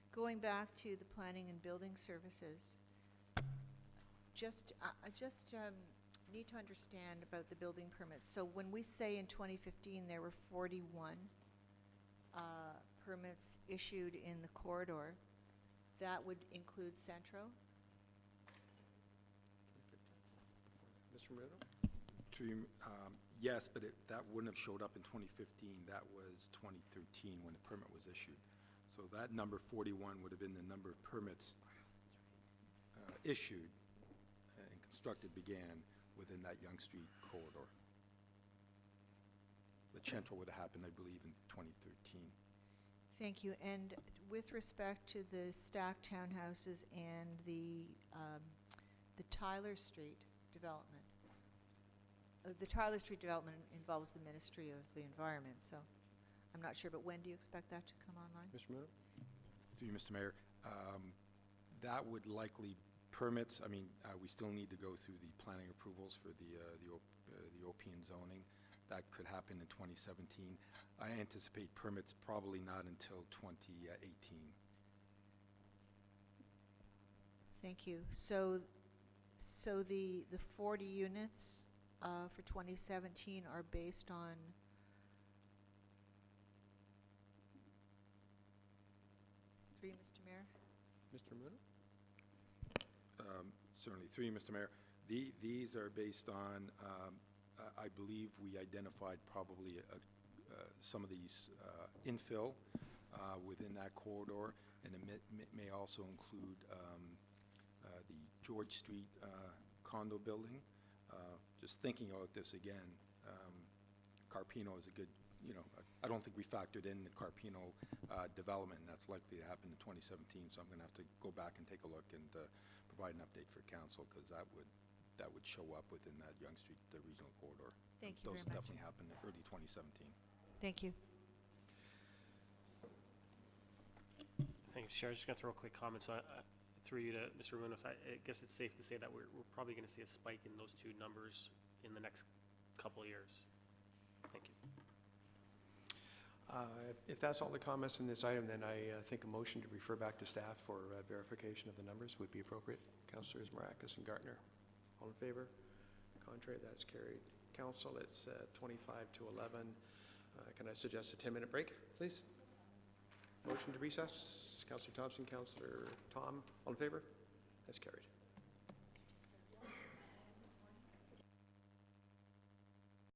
C: Going back to the planning and building services, I just need to understand about the building permits. So when we say in 2015 there were 41 permits issued in the corridor, that would include Centro?
A: Mr. Moreno?
U: Yes, but that wouldn't have showed up in 2015. That was 2013 when the permit was issued. So that number 41 would have been the number of permits issued and constructed began within that Yonge Street corridor. The Central would have happened, I believe, in 2013.
C: Thank you. And with respect to the stacked townhouses and the Tyler Street development, the Tyler Street development involves the Ministry of the Environment, so I'm not sure, but when do you expect that to come online?
A: Mr. Moreno?
U: Through you, Mr. Mayor, that would likely permits, I mean, we still need to go through the planning approvals for the OP and zoning. That could happen in 2017. I anticipate permits probably not until 2018.
C: Thank you. So the 40 units for 2017 are based on through you, Mr. Mayor?
A: Mr. Moreno?
U: Certainly, through you, Mr. Mayor. These are based on, I believe we identified probably some of these infill within that corridor, and it may also include the George Street condo building. Just thinking about this again, Carpino is a good, I don't think we factored in the Carpino development, and that's likely to happen in 2017, so I'm going to have to go back and take a look and provide an update for council, because that would show up within that Yonge Street regional corridor.
C: Thank you very much.
U: Those definitely happened in early 2017.
C: Thank you.
D: Thank you, Chair. I'm just going to throw a quick comment. So through you to Mr. Ruinos, I guess it's safe to say that we're probably going to see a spike in those two numbers in the next couple of years. Thank you.
A: If that's all the comments in this item, then I think a motion to refer back to staff for verification of the numbers would be appropriate. Councilors Maracus and Gartner. All in favor? Contrary, that's carried. Council, it's 25 to 11. Can I suggest a 10-minute break, please? Motion to recess. Councilor Thompson, Councilor Tom, all in favor? That's carried.